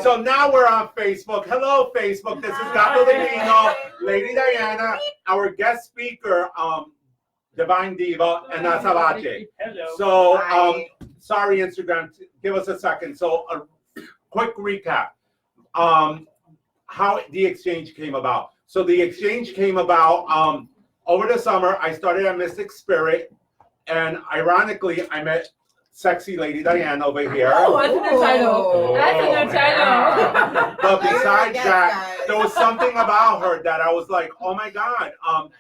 So now we're on Facebook. Hello, Facebook. This is Gato Divino, Lady Diana, our guest speaker, Divine Diva, and Asabache. Hello. So, sorry, Instagram. Give us a second. So, a quick recap. How the exchange came about. So, the exchange came about over the summer. I started at Mystic Spirit, and ironically, I met sexy Lady Diana over here. Oh, that's a new title. That's a new title. But besides that, there was something about her that I was like, oh my God,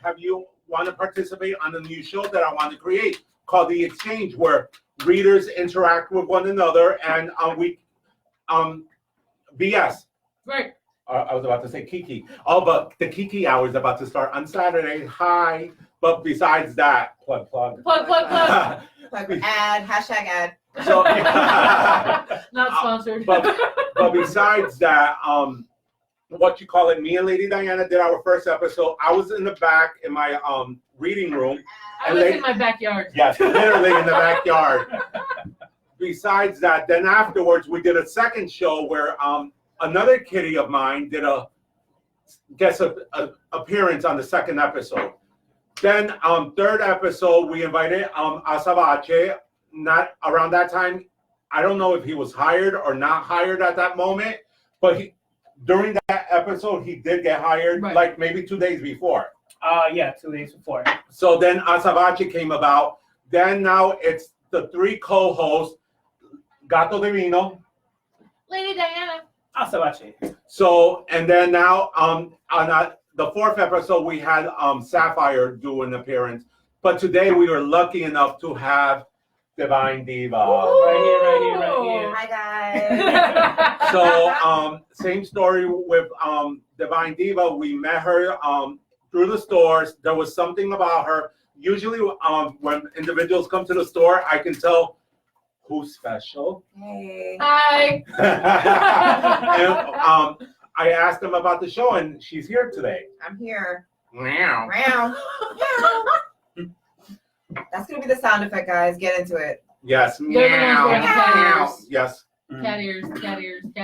have you want to participate on a new show that I want to create called The Exchange, where readers interact with one another and we BS. Right. I was about to say Kiki. Oh, but the Kiki hour is about to start on Saturday. Hi. But besides that, plug. Ad, hashtag ad. So, not sponsored. but besides that, what you call it, me and Lady Diana did our first episode. I was in the back in my reading room. I was in my backyard. Yes, literally in the backyard. Besides that, then afterwards we did a second show where another kitty of mine did a guest appearance on the second episode. Then third episode we invited Asabache. Not around that time, I don't know if he was hired or not hired at that moment, but during that episode he did get hired, right. Like maybe 2 days before. Yeah, 2 days before. So then Asabache came about. Then now it's the three co-hosts, Gato Divino, Lady Diana, Asabache. So, and then now on the fourth episode we had Sapphire do an appearance, but today we were lucky enough to have Divine Diva. Right here. Hi guys. So same story with Divine Diva. We met her through the stores. There was something about her. Usually when individuals come to the store, I can tell who's special. Hey. Hi. And I asked them about the show, and she's here today. I'm here. Meow. Meow. That's gonna be the sound effect, guys. Get into it. Yes. They're the ones Meow. wearing cat Meow. ears. Yes. Cat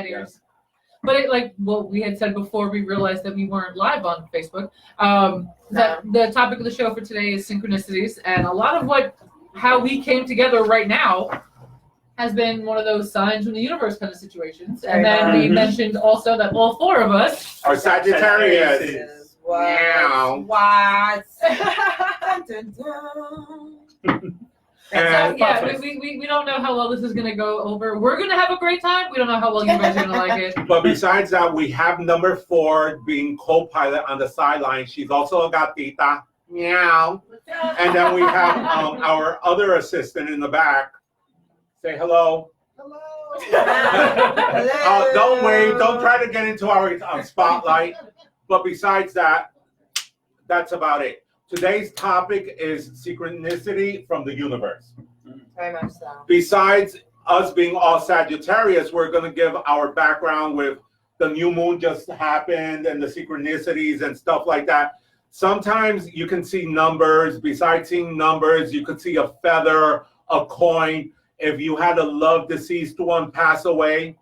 ears. But it, like what we had said before, we realized that we weren't live on Facebook. That the topic of the show for today is synchronicities, and a lot of how we came together right now has been one of those signs from the universe kind of situations. And then we mentioned also that all four of us are Sagittarius. What? Dun, dun, dun. And so, yeah, we don't know how well this is going to go over. We're going to have a great time. We don't know how well you guys are going to like it. But besides that, we have number 4 being co-pilot on the sideline. She's also a gatita. Meow. And then we have our other assistant in the back. Say hello. Hello. Don't wave. Don't try to get into our spotlight. But besides that, that's about it. Today's topic is synchronicity from the universe. Very much so. Besides us being all Sagittarius, we're going to give our background with the new moon just happened and the synchronicities and stuff like that. Sometimes you can see numbers. Besides seeing numbers, you could see a feather, a coin. If you had a loved deceased one pass away.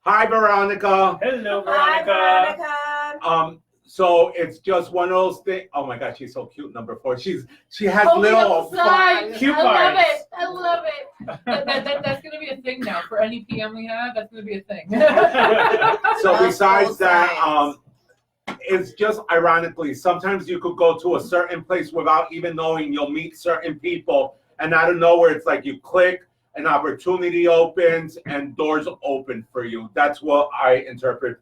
Hi, Veronica. Hello, Veronica. Veronica. Hi, So it's just one of those things. Oh my God, she's so cute. Number 4. She has Holding little up the sign. cute I parts. love it. That's going to be a thing now. For any PM we have, that's going to be a thing. So besides that, it's just ironically, sometimes you could go to a certain place without even knowing you'll meet certain people. And out of nowhere, it's like you click, an opportunity opens, and doors open for you. That's what I interpret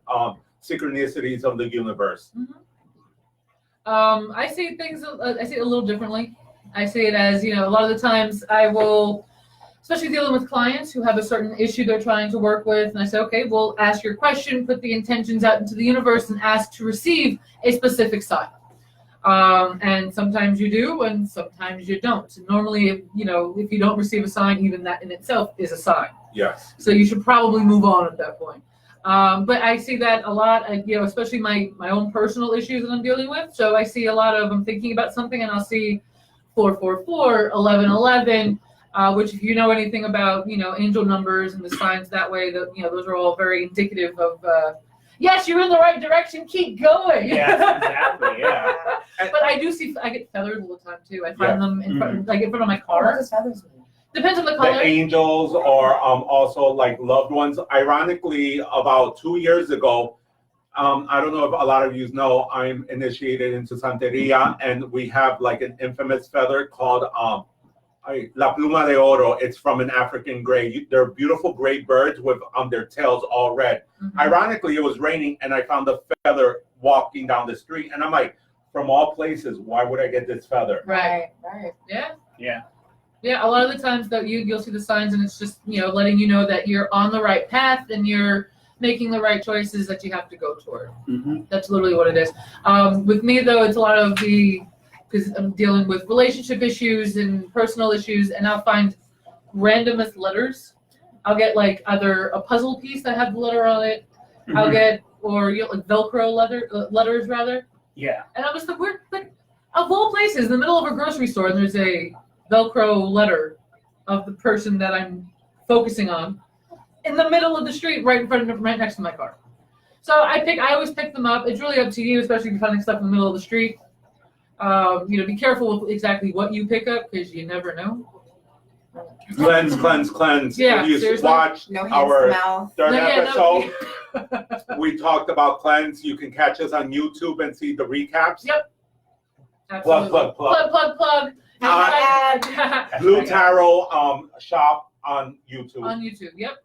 synchronicities of the universe. Mm-hmm. I see things. I see it a little differently. I see it as, a lot of the times I will, especially dealing with clients who have a certain issue they're trying to work with, and I say, okay, we'll ask your question, put the intentions out into the universe, and ask to receive a specific sign. And sometimes you do, and sometimes you don't. So normally, if you don't receive a sign, even that in itself is a sign. Yes. So you should probably move on at that point. But I see that a lot, especially my own personal issues that I'm dealing with. So I see a lot of, I'm thinking about something and I'll see 444, 1111. which if you know anything about, angel numbers and the signs that way, that, those are all very indicative of, yes, you're in the right direction, keep going. Yes, exactly, yeah. But I get feathers all the time too. I find them in front of my car. What does feathers mean? Depends on the color. The angels or also like loved ones. Ironically, about 2 years ago, I don't know if a lot of you know, I'm initiated into Santeria, and we have like an infamous feather called La Pluma de Oro. It's from an African gray. They're beautiful gray birds with their tails all red. Mm-hmm. Ironically, it was raining, and I found a feather walking down the street, and I'm like, from all places, why would I get this feather? Right. Yeah. Yeah, a lot of the times that you'll see the signs, and it's just, letting you know that you're on the right path and you're making the right choices that you have to go toward. Mm-hmm. That's literally what it is. With me, though, it's a lot of because I'm dealing with relationship issues and personal issues, and I'll find randomest letters. I'll get like either a puzzle piece that has the letter on it. Mm-hmm. I'll get, or like Velcro letters rather. Yeah. And I was like, we're like, of all places, in the middle of a grocery store, and there's a Velcro letter of the person that I'm focusing on in the middle of the street, right next to my car. So I always pick them up. It's really up to you, especially if you're finding stuff in the middle of the street. Be careful with exactly what you pick up, because you never know. Cleanse. Yeah, if you seriously. watch No hands our to mouth. third No, episode, we talked about cleanse. You can catch us on YouTube and see the recaps. Yep. Absolutely. Plug. And Blue Tarot shop on YouTube. on YouTube, yep.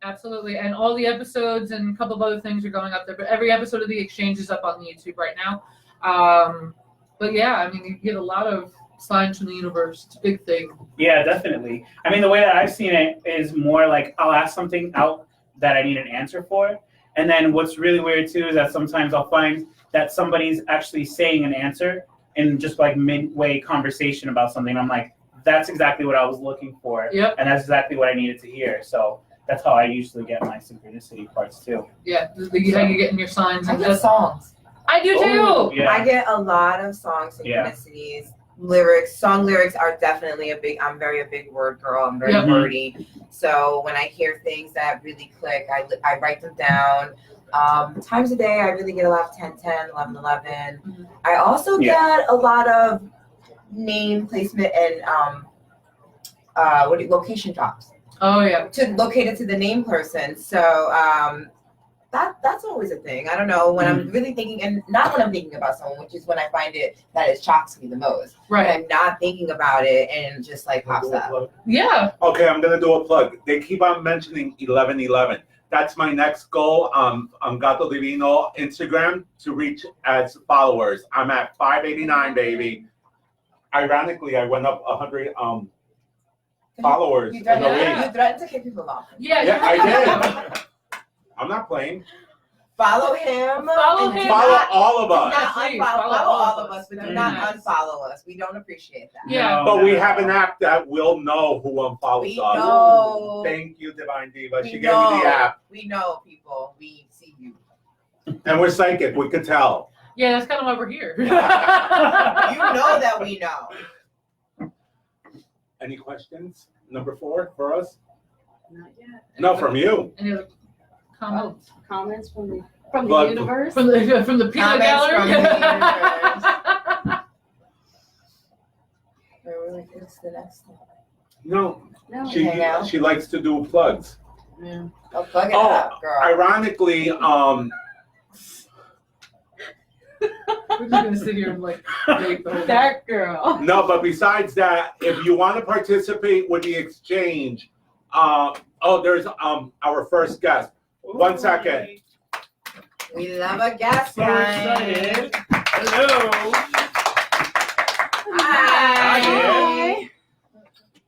Absolutely. And all the episodes and a couple of other things are going up there. But every episode of The Exchange is up on YouTube right now. But yeah, I mean, you get a lot of signs from the universe. It's a big thing. Yeah, definitely. I mean, the way that I've seen it is more like I'll ask something out that I need an answer for. And then what's really weird too is that sometimes I'll find that somebody's actually saying an answer in just like midway conversation about something. I'm like, that's exactly what I was looking for. Yep. And that's exactly what I needed to hear. So that's how I usually get my synchronicity parts too. Yeah, how you getting your signs. I And get songs. I do too. Oh, yeah. I get a lot of song synchronicities. Song lyrics are definitely I'm a big word girl. I'm very Yep. wordy. So when I hear things that really click, I write them down. Times a day, I really get a lot of 10-10, 11-11. Mhm. I also get a lot of name placement and location drops Oh yeah. to locate it to the name person. So that's always a thing. I don't know when I'm really thinking, and not when I'm thinking about someone, which is when I find it that it shocks me the most. Right. When I'm not thinking about it and just like pops up. Yeah. Okay, I'm gonna do a plug. They keep on mentioning 1111. That's my next goal on Gato Divino Instagram to reach as followers. I'm at 589, baby. Ironically, I went up 100 followers You in a threatened week. to kick people off. Yeah. I did. I'm not playing. Follow him. Follow and him. do Follow not- all of do us. not Please, follow all of us, but do Very not nice. unfollow us. We don't appreciate that. Yeah. But we have an app that will know who unfollows We us. know. Thank you, Divine Diva. We She gave me the app. We know, people. We see you. And we're psychic. We could tell. Yeah, that's kind of why we're here. You know that we know. Any questions? Number 4 for us? Not yet. No, from you. Any other comments? Comments from the But- universe. From the peanut Comments gallery? from the What's the next thing? No, No. Hang out. she likes to do plugs. Yeah. Oh, plug it Oh, up, girl. ironically, We're just gonna sit here and like wait the whole time. That girl. no, but besides that, if you want to participate with the exchange, there's our first guest. 1 second. We love a guest, So guys. excited. Hello. Hi.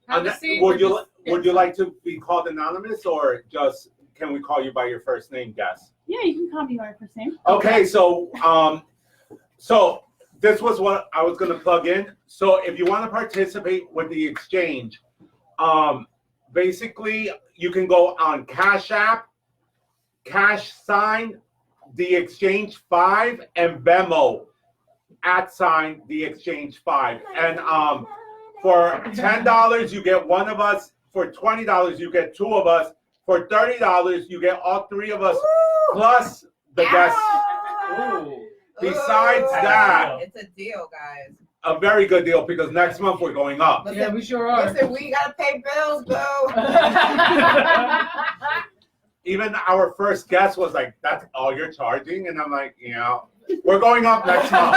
Have a seat. Would you like to be called anonymous, or just can we call you by your first name, guest? Yeah, you can call me by my first name. Okay, so this was what I was going to plug in. So if you want to participate with the exchange, basically you can go on Cash App, #TheExchange5, and Venmo @TheExchange5. And For $10, you get one of us. For $20, you get two of us. For $30, you get all three of us, plus the guests. Ooh. Besides Ooh. that, It's a deal, guys. a very good deal because next month we're going up. Yeah, we sure are. Listen, we gotta pay bills, boo. Even our first guest was like, "That's all you're charging?" And I'm like, "Yeah, we're going up next month."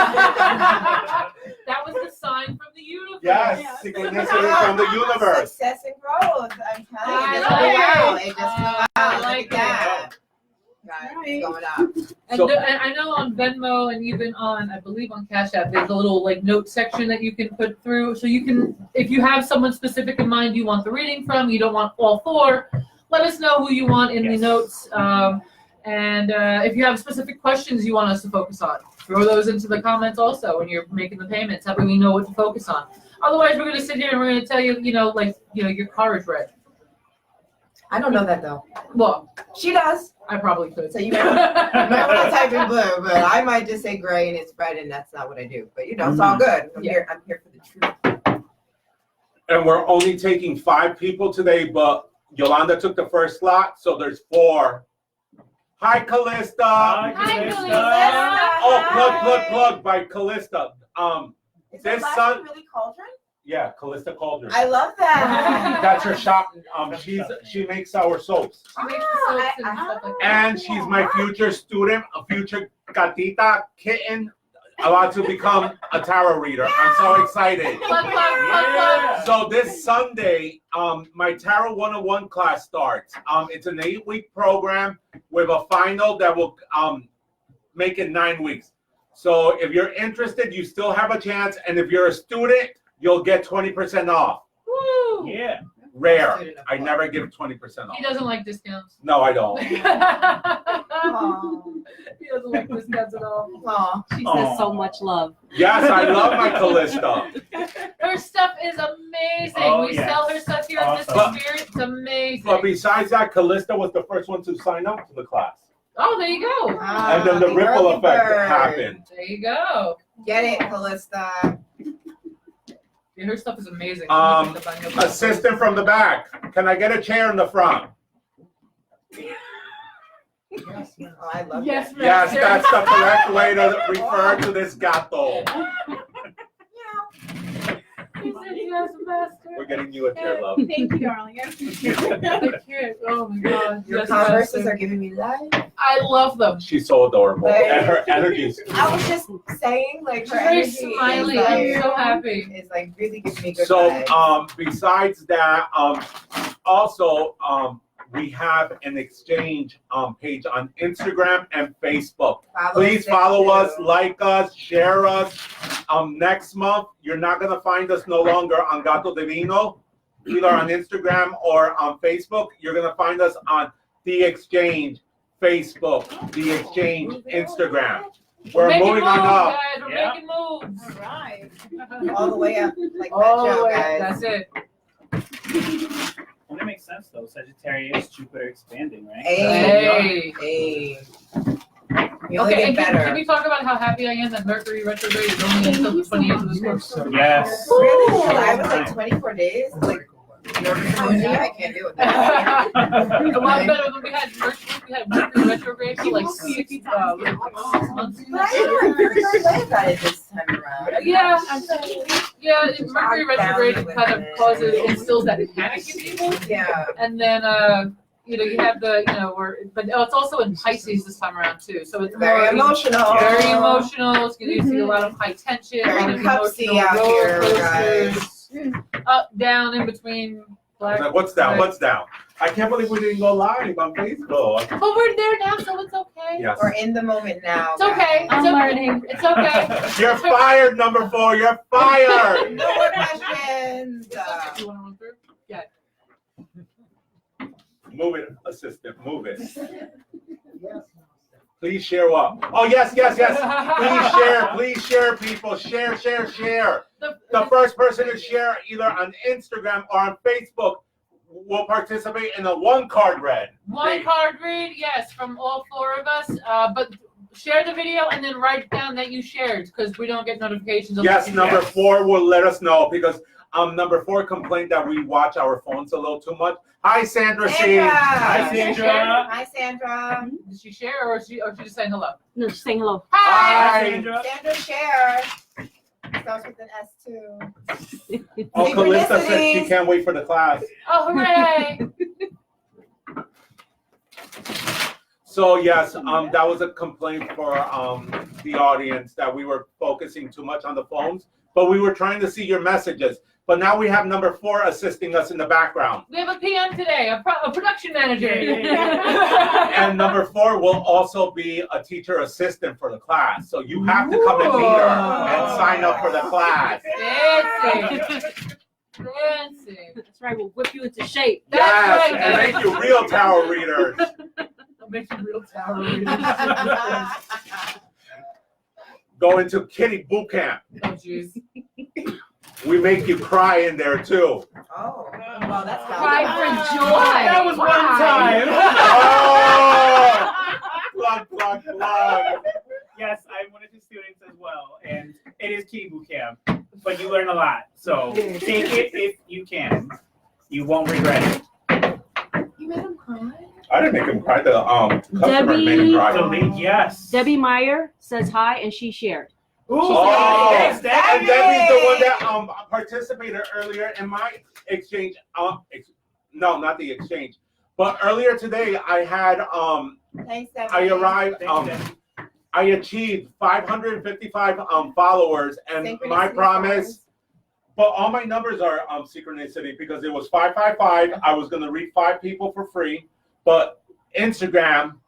That was the sign from the universe. Yes, synchronicity from the universe. Success and growth. I'm telling you, I it like just flew out. It just flew I out. like Look at that. Guys, it's going up. And, So- and I know on Venmo and even on, I believe on Cash App, there's a little like note section that you can put through. So you can, if you have someone specific in mind you want the reading from, you don't want all four, let us know who you want in the notes. And if you have specific questions you want us to focus on, throw those into the comments also when you're making the payments. That way we know what to focus on. Otherwise, we're going to sit here and we're going to tell you, your car is red. I don't know that though. Well, She does. I probably could. So you might want to type in blue, but I might just say gray and it's red, and that's not what I do. But it's all good. I'm here for the truth. And we're only taking 5 people today, but Yolanda took the first slot, so there's 4. Hi, Callista. Hi, Callista. Oh, plug by Callista. Is This that last son- one really cauldron? Yeah, Callista Cauldron. I love that. That's her shop. She makes our soaps. She makes the soaps and stuff like that. And she's my future student, a future gatita kitten, about to become a tarot reader. I'm so excited. Yeah. So this Sunday, my Tarot 101 class starts. It's an 8-week program with a final that will make it 9 weeks. So if you're interested, you still have a chance. And if you're a student, you'll get 20% off. Woo! Yeah. Rare. I never give 20% off. He doesn't like discounts. No, I don't. He doesn't like discounts at all. Aw. She Aw. says so much love. Yes, I love my Callista. Her stuff is amazing. Oh, We yes. sell her stuff here at Awesome. Mystic Spirit. It's amazing. But besides that, Callista was the first one to sign up to the class. Oh, there you go. And then the ripple early effect bird. happened. There you go. Get it, Callista. Yeah, her stuff is amazing. Assistant from the back. Can I get a chair in the front? Oh, I love Yes, that. ma'am. Yes, that's the correct way to refer to this gato. He said yes, master. We're getting you a chair, love. Thank you, darling. I appreciate it. I can't. Oh my god. Your Yes, converses master. are giving me life. I love them. She's so adorable. And her energy is I was just saying, like, She's her very energy smiley. is I'm like, so happy. it's like really giving me good so vibes. besides that, also we have an exchange page on Instagram and Facebook. Please follow us, like us, share us. Next month, you're not gonna find us no longer on Gato Divino, either on Instagram or on Facebook. You're gonna find us on The Exchange Facebook, The Exchange Instagram. We're making moving moves, on up. guys. We're Yeah. making moves. All right. All the way up, like All that the joke, way. guys. That's it. Well, that makes sense though. Sagittarius, Jupiter expanding, right? Hey. Hey. You only Okay, get and better. can we talk about how happy I am that Mercury retrograde is only until the 28th of this month? Yes. Really? I was like 24 days. Like, I can't do it. A lot better than we had Mercury retrograde for like 6 months. But I don't know. I'm very glad about it this time around. Yeah, Mercury retrograde kind of instills that panic in people, Yeah. and then you have the but it's also in Pisces this time around too, so it's Very emotional. Very emotional. It's you see a lot of high tension, a lot Very of cupsy emotional out roller here, coasters, guys. up, down, in between. Black. Like, what's down? What's down? I can't believe we didn't go live on Facebook. But we're there now, so it's okay. Yes. We're in the moment now. It's okay. I'm learning. It's okay. You're fired, number 4. You're fired. No more questions. You want to run through? Yeah. Move it, assistant. Move it. Please share what? Oh, yes. Please share, people. Share. The first person to share either on Instagram or on Facebook will participate in a 1-card read. One card read, yes, from all 4 of us. But share the video and then write down that you shared because we don't get notifications. Yes, number 4 will let us know because Number 4 complaint that we watch our phones a little too much. Hi, Sandra C. Sandra. Hi, Sandra. Hi, Sandra. Did she share or she just saying hello? No, just saying hello. Hi. Sandra. Sandra share. Starts with an S too. Oh, Calista said she Synchronicities. can't wait for the class. Oh, hooray! So yes, that was a complaint for the audience that we were focusing too much on the phones, but we were trying to see your messages. But now we have number 4 assisting us in the background. We have a PM today, a production manager. And number 4 will also be a teacher assistant for the class. So you have to come and meet her and sign up for the class. Fancy. Fancy. That's right. We'll whip you into shape. That's Yes, right, and make you real tower readers. I'll make you real tower readers. Go into kitty boot camp. Oh, jeez. We make you cry in there too. Oh, well, that's Cry for joy. That was one time. Oh! Plug, plug, plug. Yes, I'm one of the students as well, and it is key boot camp, but you learn a lot. So take it if you can. You won't regret it. You made him cry? I didn't make him cry. The customer made him Debbie- cry. So yes. Debbie Meyer says hi, and she shared. Ooh, Oh, yes, and that- Debbie's the one that participated earlier in my exchange. No, not the exchange, but earlier today I had Thanks, Debbie. I arrived Thank you, Debbie. I achieved 555 followers, and my Synchronicity promise. followers. But all my numbers are synchronicity because it was 555. I was gonna read 5 people for free, but Instagram.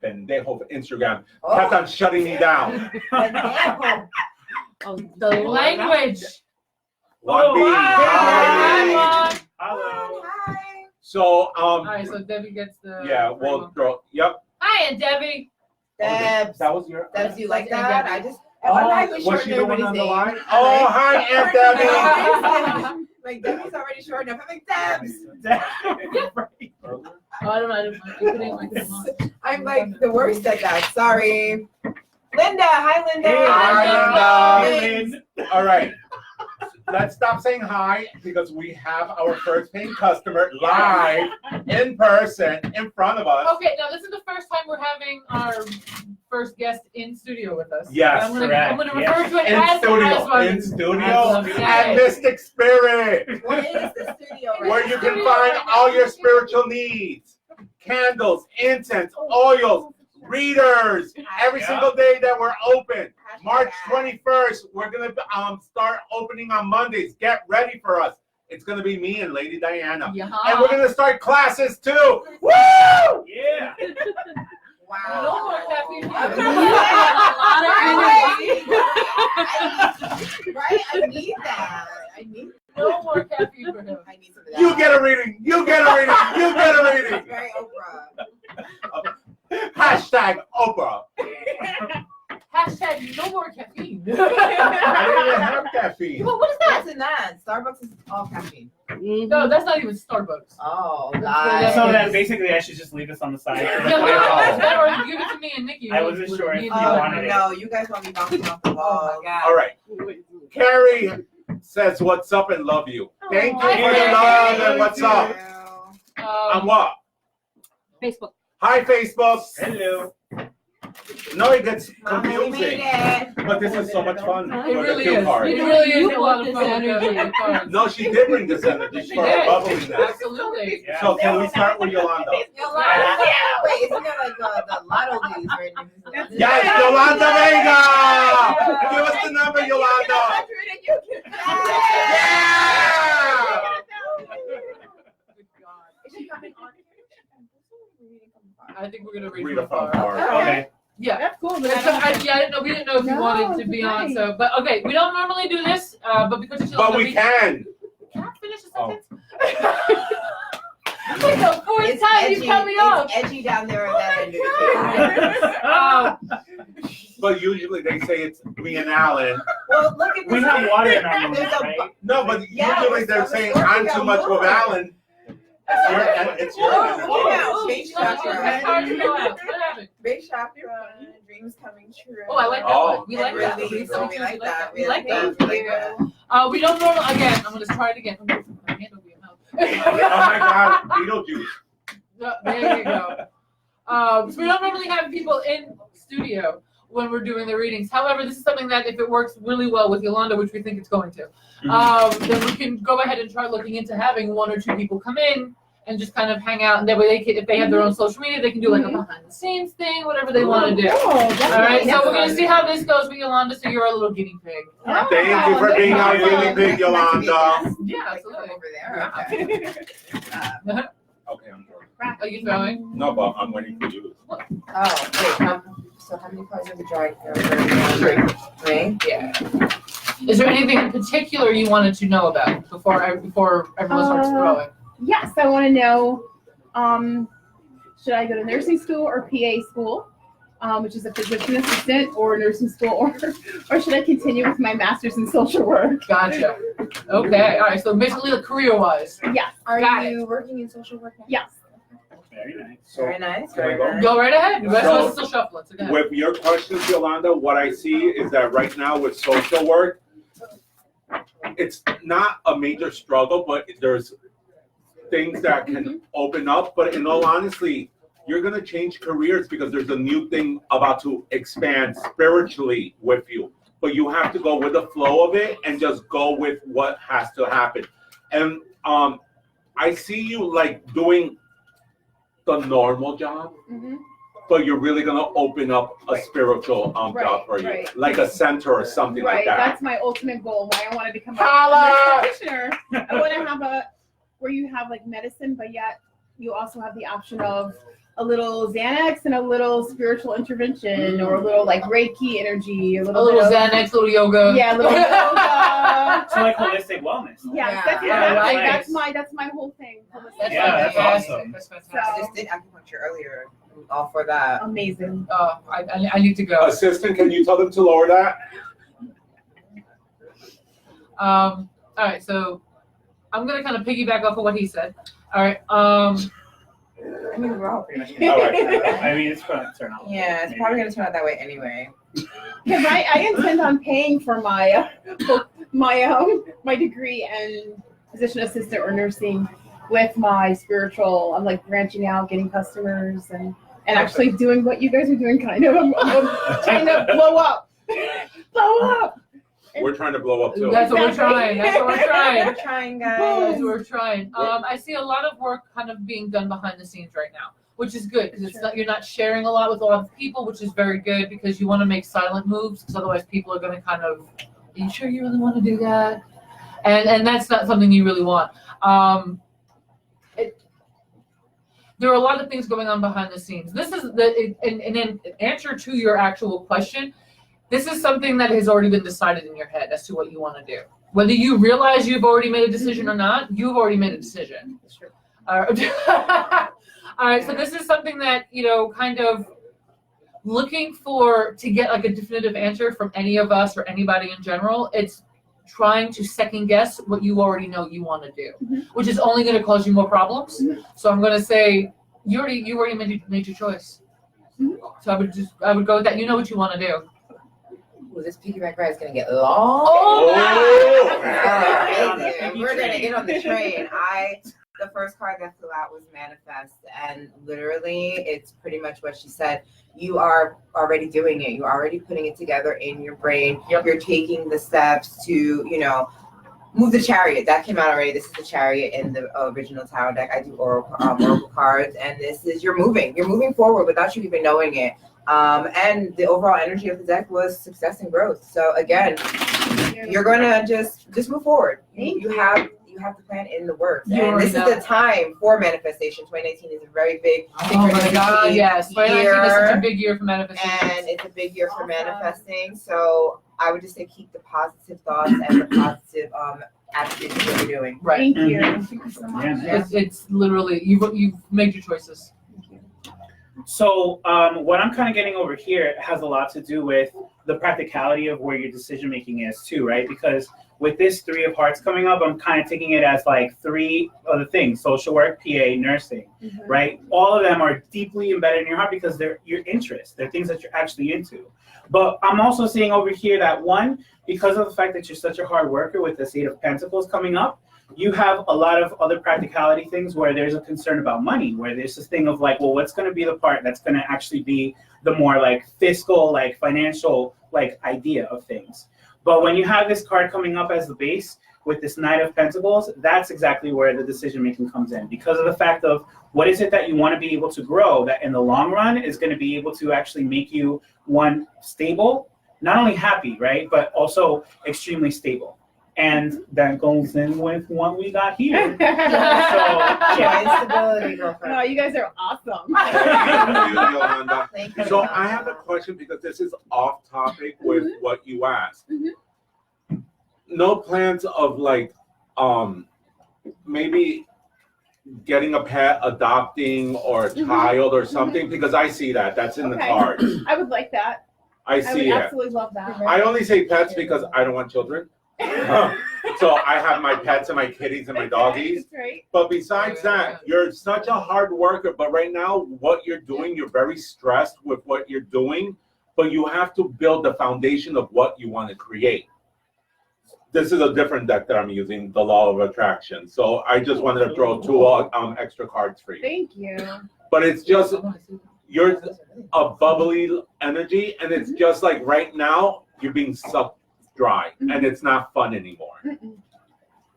Pendejo Instagram kept on shutting me down. Pendejo. Oh, The language. One B. wow. Hi. Hello. Hi. So All right, so Debbie gets the. yeah, well, girl, yep. Hi, Aunt Debbie. Debs. That was your. Debs, you like That's that? Aunt I just. Oh, automatically was she the shorten one on the everybody's line? name. Oh, hi, Aunt Debbie. Like Debbie's already short enough. I'm like Debs. Right. Oh, I don't know. I couldn't make it on. I'm like the worst at that. Sorry. Linda. Hi, Linda. Hey, Hi, Lynn. All right. Let's stop saying hi because we have our first paying customer live in person in front of us. Okay, now this is the first time we're having our first guest in studio with us. Yes, I'm gonna correct. refer to it In as studio, in as studio, Okay. at Mystic Spirit, What is the studio? Right where you now? can find all your spiritual needs, candles, incense, oils, readers, every Yeah. single day that we're open. Hashtag March ad. 21st, we're gonna start opening on Mondays. Get ready for us. It's gonna be me and Lady Diana, Yeah. and we're gonna start classes too. Woo! Yeah. Wow. No more caffeine. I A right? I need that. I need. No more caffeine for him. I need some of that. You get a reading. You get a reading. You get a It's reading. very Oprah. Hashtag Oprah. Hashtag no more caffeine. I didn't even have caffeine. Well, what is that? That's in that. Starbucks is all caffeine. No, that's not even Starbucks. Oh, That's God. So then basically I should just leave this on the side. Yeah, or give it to me and Nikki. I wasn't sure if Me you and wanted Nikki. it. No, you guys want me bouncing off the wall. Oh my God. All right. Carrie says, "What's up and love you." Thank you Hi, for the Carrie. love and what's up. On what? Facebook. Hi, Facebook. Hello. No, it gets Mama, we made confusing, it. but this is so much fun. It for the really cue is. card. It really is You a lot want of this fun. energy. Cards. No, she did bring this energy She for her did. bubbliness. Absolutely. Yeah. So can we start with Yolanda? Yolanda. Wait, isn't there like the lotto leads right now? Yes, Yolanda Vega. Give us the number, Yolanda. Yeah. Is she coming on? I think we're gonna read Read from a fun afar. card. Okay. Yeah. That's cool. Yeah, we didn't know if you No, wanted to it's be on. okay. So, but okay, we don't normally do this, but because it's But we can. Can I finish the Oh. sentence? It's like the fourth It's time edgy. you cut me off. It's edgy down there at that end of the Oh, But usually they say it's me and Alan. Well, look at this. We have water in our room, There's a right? No, but Yeah, usually they're it's saying working I'm too out much more. with Alan. It's your Oh, energy. yeah. Change no, it's chakra. hard to go out. What happened? Big chakra, dreams coming true. Oh, I like that Oh. one. We like that. Release. We We like that. We like that. We like that. We don't normally, again, I'm going to try it again. My hand over your mouth. Oh my God, Beetlejuice. There you go. So we don't normally have people in studio when we're doing the readings. However, this is something that if it works really well with Yolanda, which we think it's going to, then we can go ahead and try looking into having 1 or 2 people come in and just kind of hang out. And that way they can, if they have their own social media, they can do like a behind the scenes thing, whatever they want to do. Oh, All right, so we're going to see how this goes with Yolanda. So you're a little guinea pig. Thank you for being our guinea pig, Yolanda. Yeah, Like, absolutely. over there. Okay. Okay, I'm sorry. Are you throwing? No, but I'm waiting for you. Oh, wait. So how many cards are we drawing here? 3. Yeah. Is there anything in particular you wanted to know about before everyone starts throwing? Yes, I want to know, should I go to nursing school or PA school, which is a physician assistant, or nursing school, or should I continue with my master's in social work? Gotcha. Okay. All right. So basically, like career-wise. Yes. Are Got you working in social work now? Yes. Very nice. So, Very nice. can I Very go? nice. Go right ahead. You guys So- are still shuffling. So go ahead. with your questions, Yolanda, what I see is that right now with social work, it's not a major struggle, but there's things that can open up. But in all honesty, you're gonna change careers because there's a new thing about to expand spiritually with you. But you have to go with the flow of it and just go with what has to happen. And I see you like doing the normal job, but you're really gonna open up a spiritual Right, job for you, right. like a center or something Right. like that. That's my ultimate goal. Why I want to become a Holla! nurse practitioner. I want to have where you have like medicine, but yet you also have the option of a little Xanax and a little spiritual intervention, or a little like Reiki energy, a A little little bit of, Xanax, little yoga. yeah, a little yoga. So like holistic wellness. Yes, that's, Yeah, exactly, nice. that's my whole thing. That's Yeah, that's fantastic. awesome. That's fantastic. I just did acupuncture earlier. I'm all for that. Amazing. I need to go. Assistant, can you tell them to lower that? All right, so I'm gonna kind of piggyback off of what he said. All right. I mean, we're all pretty much. All right. I mean, it's going to turn out. Yeah, it's probably gonna turn out that way anyway. Because I intend on paying for my my degree in physician assistant or nursing with my spiritual. I'm like branching out, getting customers, and actually doing what you guys are doing, kind of. I'm trying to blow up. We're trying to blow up too. That's what we're trying. That's what we're trying. We're trying, guys. That's what we're trying. I see a lot of work kind of being done behind the scenes right now, which is good because it's not, you're not sharing a lot with a lot of people, which is very good because you want to make silent moves because otherwise people are going to kind of, are you sure you really want to do that? And that's not something you really want. There are a lot of things going on behind the scenes. This is and in answer to your actual question, this is something that has already been decided in your head as to what you want to do. Whether you realize you've already made a decision or not, you've already made a decision. All right, so this is something that, kind of looking to get like a definitive answer from any of us or anybody in general. It's trying to second guess what you already know you want to do, which is only going to cause you more problems. So I'm going to say you already made your choice. So I would go with that. You know what you want to do. Ooh, this piggyback ride is gonna get long. Oh! We're gonna get on the train. The first card that flew out was manifest, and literally, it's pretty much what she said. You are already doing it. You're already putting it together in your brain. Yep. You're taking the steps to, move the chariot. That came out already. This is the chariot in the original tarot deck. I do oracle cards, and this is you're moving forward without you even knowing it. And the overall energy of the deck was success and growth. So again, you're gonna just move forward. You have the plan in the works, and this is the time for manifestation. 2019 is a very big. Oh my God! Yes, 2019 is such a big year for manifestation, and it's a big year for manifesting. So I would just say keep the positive thoughts and the positive attitude to what you're doing. right? Thank you. Thank you so much. Yeah. It's literally you've made your choices. So what I'm kind of getting over here has a lot to do with the practicality of where your decision making is too, right? Because with this 3 of hearts coming up, I'm kind of taking it as like 3 other things: social work, PA, nursing, right? All of them are deeply embedded in your heart because they're your interests. They're things that you're actually into. But I'm also seeing over here that one, because of the fact that you're such a hard worker with this 8 of Pentacles coming up, you have a lot of other practicality things where there's a concern about money, where there's this thing of like, well, what's going to be the part that's going to actually be the more like fiscal, like financial, like idea of things. But when you have this card coming up as the base with this Knight of Pentacles, that's exactly where the decision making comes in, because of the fact of what is it that you want to be able to grow that in the long run is going to be able to actually make you, one, stable, not only happy, right, but also extremely stable. And that goes in with what we got here. So, yeah. Stability, girlfriend. No, you guys are awesome. Thank you, Yolanda. Thank you. So I have a question because this is off topic with what you asked. No plans of like, maybe getting a pet, adopting, or a child or something? Because I see that. That's in the Okay. card. I would like that. I I would see it. absolutely love that. I only say pets because I don't want children. So I have my pets and my kitties and my doggies. That's right. But besides that, you're such a hard worker. But right now, what you're doing, you're very stressed with what you're doing. But you have to build the foundation of what you want to create. This is a different deck that I'm using, the Law of Attraction. So I just wanted to throw 2 extra cards for you. Thank you. But it's just, you're a bubbly energy, and it's just like right now, you're being sucked dry, and it's not fun anymore.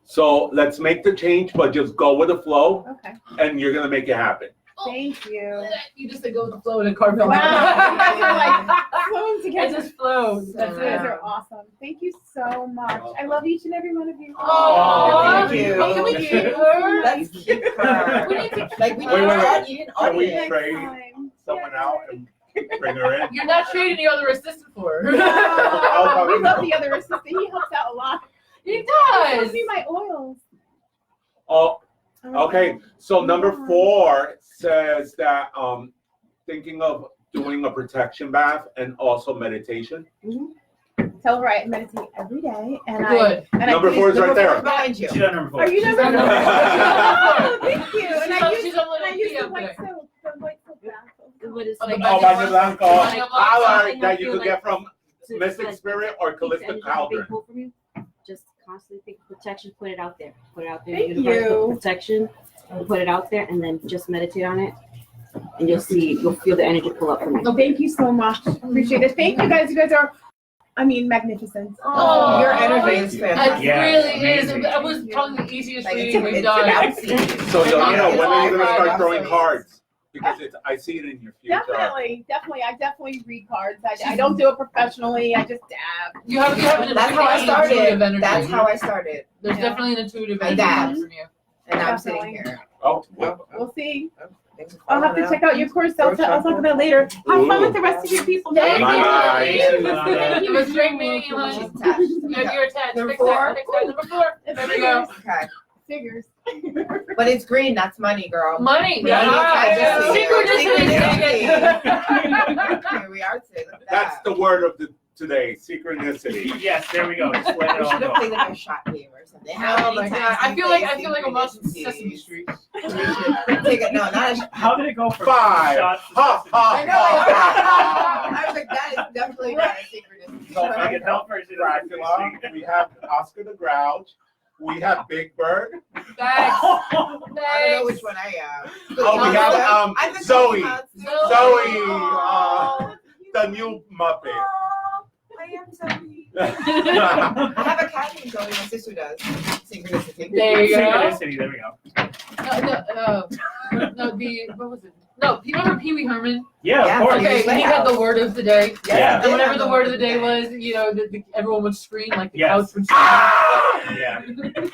So let's make the change, but just go with the flow, Okay. and you're going to make it happen. Thank you. You just said go with the flow and a card fell Wow. out. You guys are like flowing It together. just flows. You That's guys it. are awesome. Thank you so much. I love each and every one of you. Aw, Thank you. Can we keep her? Let's keep her. We need to Like we Wait, need wait, her. wait. You didn't Can we audience. trade Time. someone Yay. out and bring her in? You're not trading the other assistant for her. No, we love the other assistant. He helps out a lot. He He does. gives me my oils. Oh, okay. So number 4 says that thinking of doing a protection bath and also meditation. Tell her I meditate every day, and Good. Number 4 is right there. Behind you. She's on number 4. Are you She's number on 4? number Oh, thank you. And I use She's on and I use the the white soap. The white soap bath. What is Oh, the like, Oh, Baño Blanco. Baño Power Blanco. that you could get from to- Mystic like, Spirit or keeps Callisto energy Cauldron. being pulled from you. Just constantly think protection, put it out there. Put it out there. Thank Universe, you. put protection, put it out there, and then just meditate on it. And you'll feel the energy pull up from it. Oh, thank you so much. Appreciate it. Thank you guys. You guys are, magnificent. Oh, Your energy is It fantastic. Yeah, really is. amazing. It was probably the easiest Like, reading we've it's done. about So Yolanda, when are you gonna start Yeah. throwing cards? Because I see it in your future. Definitely. I definitely read cards. I don't do it professionally. I just dab. You have an That's how I intuitive started. energy. That's how I started. There's Yeah. definitely an intuitive I energy dabbed. from you. And I'm Definitely. sitting here. Oh, well, We'll see. Thanks for I'll have to calling check out your course. I'll talk about it later. Have fun with the rest of your people. Thank you. Bye-bye. It was great meeting you, out. honey. She's attached. You're attached. Number Fix that. 4? Fix that. Number 4. There we go. Okay. Figures. But it's green. That's money, girl. Money. Yeah, Yeah. synchronicity. Synchronicity. Here we are today. Look at that's that. the word of today, synchronicity. Yes, there we go. Just let it We all should have go. played like a shot game or something. How Oh many my times god. I do feel you like play I'm watching synchronicities? Sesame Street. We should take it. No, not a shot. How did it go for 5. shots? Ha, ha, I know. I was like, that is definitely not a synchronicity. So I can help her. She's Dracula. We have Oscar the Grouch. We have Big Bird. Thanks. I don't know which one I am. Oh, we have I'm the Zoe. Zoe. Zoe, the new Muppet. Oh, I am Zoe. I have a cat named Zoe. My sister does. Synchronicity. There you go. Synchronicity. There we go. What was it? No, you remember Pee Wee Herman? Yeah, Yeah, of course. Okay, he had the word of the day. Yeah. And whatever the word of the day was, everyone would scream, like the Yes. couch would scream. Yeah.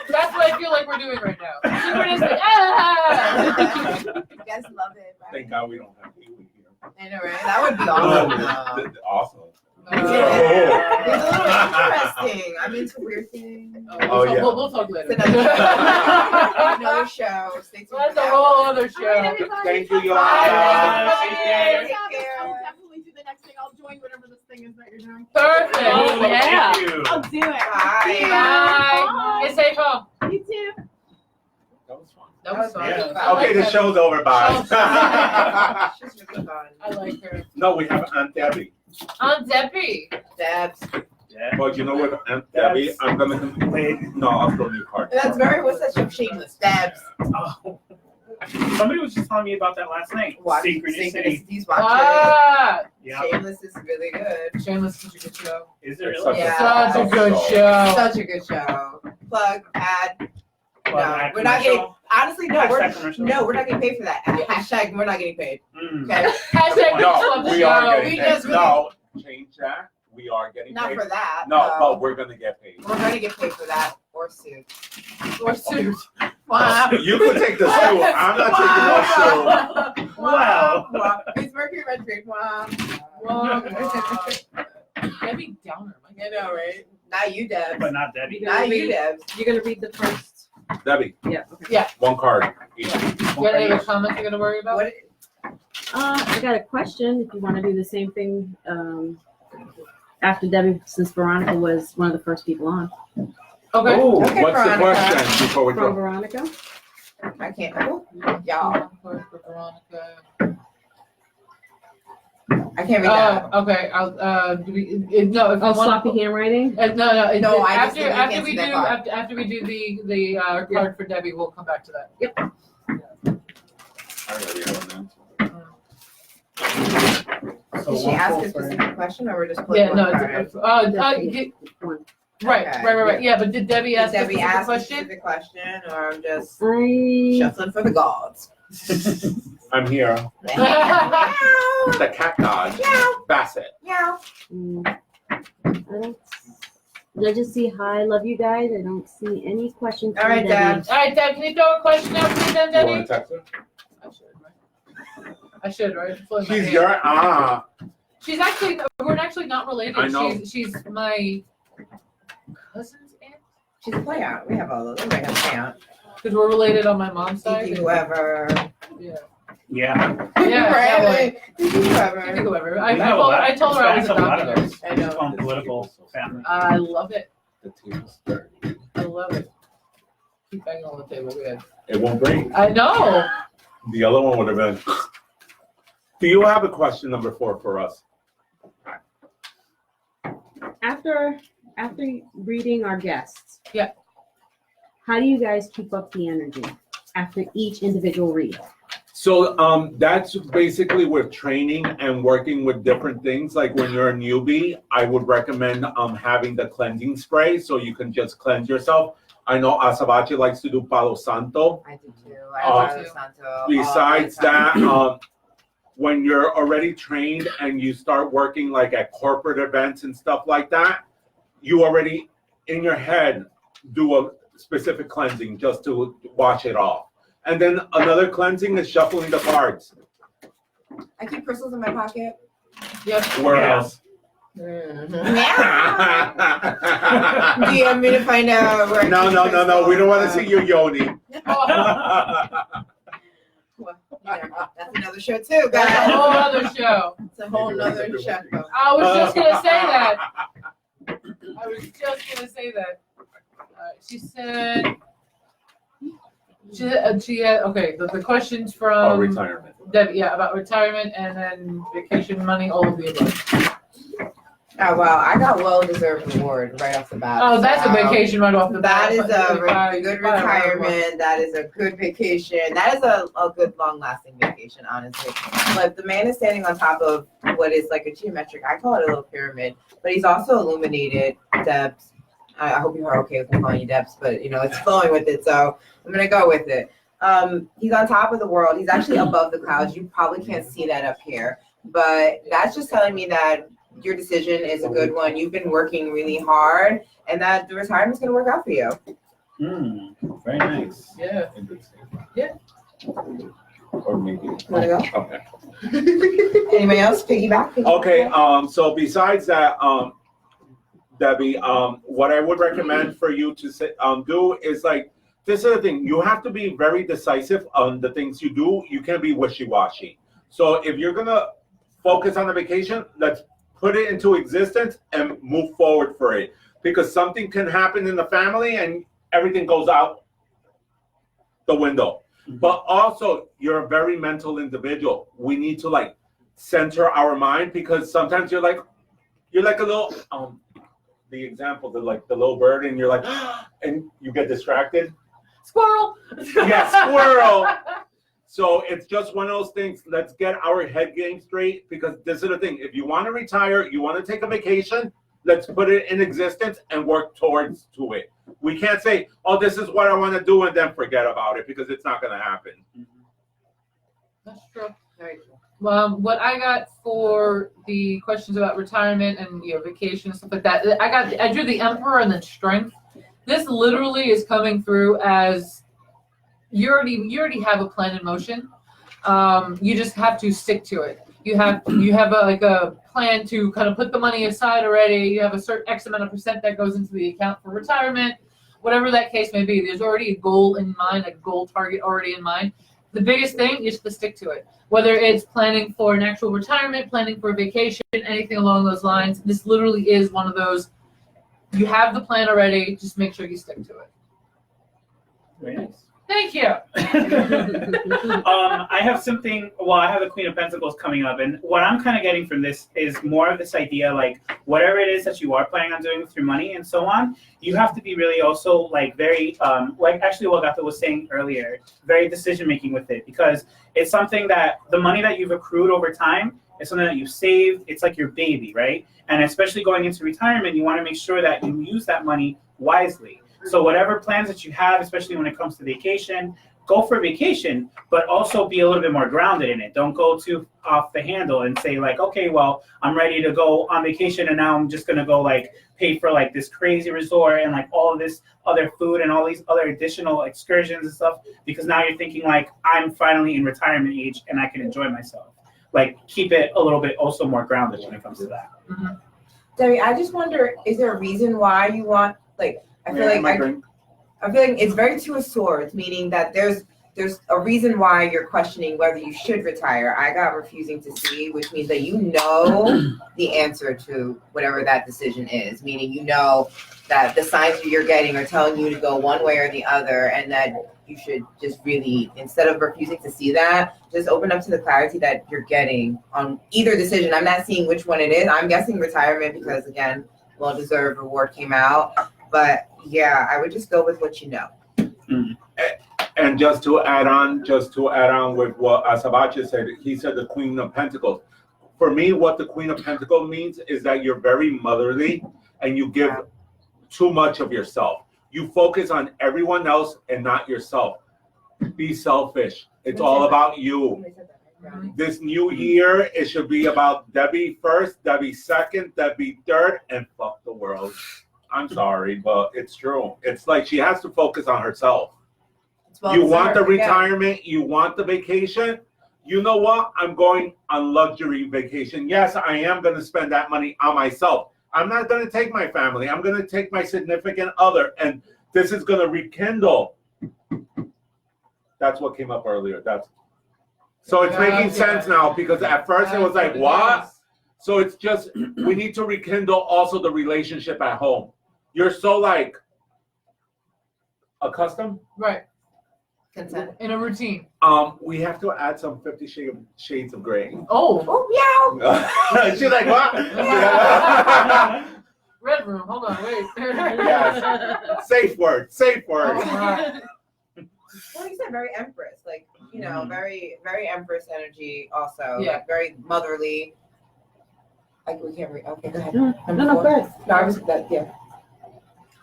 That's what I feel like we're doing right now. Synchronicity. Ah! You guys love it, right? Thank God we don't have Pee-wee here. I know, right? That would be awesome. Awesome. It's a little interesting. I'm into weird things. Oh, yeah. We'll talk later. It's another show. Stay tuned. That's for a that whole one. other All right, show. everybody. Thank you, Bye. Yolanda. Take care. Take care. I'll definitely do the next thing. I'll join whatever this thing is that you're doing. Perfect. Oh, Yeah. Thank you. I'll do it. Bye. Bye. Get safe home. You too. That was fun. That was fun. Yeah. I like Okay, the that. show's over. Bye. She's really fun. I like her. No, we have Aunt Debbie. Aunt Debbie. Debs. Yeah. But you know what, Aunt Debbie, That's- I'm gonna wait. No, I'll throw you a card. That's very, what's that show? Shameless. Debs. Oh. Somebody was just telling me about that last night. Watch Synchronicity. Synchronicities. Watch Ah, Yeah. it. Shameless is really good. Shameless is such a good show. Is there It's really? Yeah. Such a good show. Such a good show. Plug, ad. Well, No, ad we're not commercial? Honestly, no, Hashtag commercial? we're not getting paid for that. Hashtag, we're not getting paid. Mm. Okay, Hashtag No, we are show. getting We paid. just really- No, change that. We are getting not paid. for that. No, but we're gonna get paid. we're gonna get paid for that or suit. Or suit. Wow. You can take the suit. I'm not taking no suit. Wow. Wow. It's Mercury retrograde. Wow. Whoa. Debbie Downer. I know, right? Not you, Debs. But not Debbie. Not you, Debs. You're gonna read the first. Debbie, Yeah. Okay. one card each. You got any other comments you're gonna worry about? What? I got a question. If you want to do the same thing after Debbie, since Veronica was one of the first people on. Okay. Oh, Okay, what's the Veronica. question before we From go? Veronica. I can't. Oh, y'all. Veronica. I can't read that. Okay. I'll. Do we? No. If Oh, you want. sloppy handwriting. No. No, I just After think we after can't we see do that card. after we do the card for Debbie, we'll come back to that. I already have an answer. So Did she one ask full a for- specific question, or we're just pulling Yeah. one No. card? One. Right. Yeah. But did Debbie ask Did a Debbie specific ask a question? specific question, or I'm just I shuffling for the gods? I'm here. Meow. The cat god, Meow. Bassett. Meow. I don't. I just see hi, love you guys. I don't see any questions. All from right, Debbie. Deb. All right, Deb. Can you throw a question out for me then, You Debbie? want to text her? I should, right? It's floating in my She's hand. your aunt. She's actually. We're actually not related. I know. She's my cousin's aunt. She's a play out. We have all those. Everybody has a play out. Because we're related on my mom's Tiki side. whoever. Yeah. Yeah. Yeah. that way. Tiki whoever. Whoever. We I have a told, lot- I told her I was that's a lot adopted of her. those. I know. On political family. I love it. The table's dirty. I love it. Keep banging on the table. Good. It won't break. I know. The other one would have been. Do you have a question number 4 for us? After reading our guests. Yeah. How do you guys keep up the energy after each individual read? So that's basically with training and working with different things. Like when you're a newbie, I would recommend having the cleansing spray so you can just cleanse yourself. I know Asabachi likes to do Palo Santo. I do too. I love do. Santo. all Besides the time. that, when you're already trained and you start working like at corporate events and stuff like that, you already in your head do a specific cleansing just to wash it off. And then another cleansing is shuffling the cards. I keep crystals in my pocket. Yep. Where Yeah. else? Mm-hmm. Do you want me to find out where? I No, keep no, no, no. We don't want to crystals? see your yoni. Well, that's another show too, That's a guys. whole other show. It's a whole nother show. I was just gonna say that. I was just gonna say that. She said. She had okay. The questions Oh, from retirement. Debbie, yeah, about retirement and then vacation money, all of the above. Oh well, I got well-deserved reward right off the bat. Oh, that's a so vacation right off the bat. That is a Right, good right, right, retirement. That is a good vacation. That is a good long-lasting vacation, honestly. But the man is standing on top of what is like a geometric. I call it a little pyramid, but he's also illuminated depths. I hope you are okay with me calling you depths, but you know it's flowing with it, so I'm gonna go with it. He's on top of the world. He's actually above the clouds. You probably can't see that up here, but that's just telling me that your decision is a good one. You've been working really hard, and that the retirement's gonna work out for you. Very nice. Yeah. Yeah. Or maybe. Wanna go? Okay. Anybody else? Piggyback? Okay, so besides that, Debbie, what I would recommend for you to do is like, this is the thing. You have to be very decisive on the things you do. You can't be wishy-washy. So if you're gonna focus on the vacation, let's put it into existence and move forward for it. Because something can happen in the family and everything goes out the window. But also, you're a very mental individual. We need to like center our mind, because sometimes you're like a little the example, the little bird, and you're like and you get distracted. Squirrel. Yeah, squirrel. So it's just one of those things. Let's get our head game straight, because this is the thing. If you want to retire, you want to take a vacation, let's put it in existence and work towards to it. We can't say, oh, this is what I want to do, and then forget about it, because it's not going to happen. That's true. Very true. What I got for the questions about retirement and vacation and stuff like that, I drew the Emperor and then Strength. This literally is coming through as you already have a plan in motion. You just have to stick to it. You have a plan to kind of put the money aside already. You have a certain X amount of percent that goes into the account for retirement, whatever that case may be. There's already a goal in mind, a goal target already in mind. The biggest thing is to stick to it. Whether it's planning for an actual retirement, planning for a vacation, anything along those lines, this literally is one of those. You have the plan already. Just make sure you stick to it. Very nice. Thank you. I have something. Well, I have the Queen of Pentacles coming up, and what I'm kind of getting from this is more of this idea, like whatever it is that you are planning on doing with your money and so on, you have to be really also like very, like actually what Gata was saying earlier, very decision making with it, because it's something that the money that you've accrued over time is something that you've saved. It's like your baby, right? And especially going into retirement, you want to make sure that you use that money wisely. So whatever plans that you have, especially when it comes to vacation, go for vacation, but also be a little bit more grounded in it. Don't go too off the handle and say like, okay, well, I'm ready to go on vacation and now I'm just going to go like pay for like this crazy resort and like all of this other food and all these other additional excursions and stuff, because now you're thinking like, I'm finally in retirement age and I can enjoy myself. Like keep it a little bit also more grounded when it comes to that. Mm-hmm. Debbie, I just wonder, is there a reason why you want, like, I feel like it's very two of swords, meaning that there's a reason why you're questioning whether you should retire. I got refusing to see, which means that you know the answer to whatever that decision is, meaning you know that the signs you're getting are telling you to go one way or the other, and that you should just really, instead of refusing to see that, just open up to the clarity that you're getting on either decision. I'm not seeing which one it is. I'm guessing retirement because, again, well-deserved reward came out. But yeah, I would just go with what you know. Mm. And just to add on with what Asabache said, he said the Queen of Pentacles. For me, what the Queen of Pentacles means is that you're very motherly and you give too much of yourself. You focus on everyone else and not yourself. Be selfish. It's all about you. This new year, it should be about Debbie first, Debbie second, Debbie third, and fuck the world. I'm sorry, but it's true. It's like she has to focus on herself. You want the retirement, you want the vacation. You know what? I'm going on luxury vacation. Yes, I am going to spend that money on myself. I'm not going to take my family. I'm going to take my significant other, and this is going to rekindle. That's what came up earlier. So it's making sense now, because at first it was like, what? So it's just, we need to rekindle also the relationship at home. You're so like accustomed. Right. Consent. In a routine. We have to add some 50 Shades of Grey. Oh. Yeah. She's like, what? Red room. Hold on. Wait. Yes. Safe word. Right. Well, you said very Empress, like, you know, very, very Empress energy also. Yeah. Like very motherly. We can't read. Okay, go ahead. No, go ahead. No, I was that. Yeah.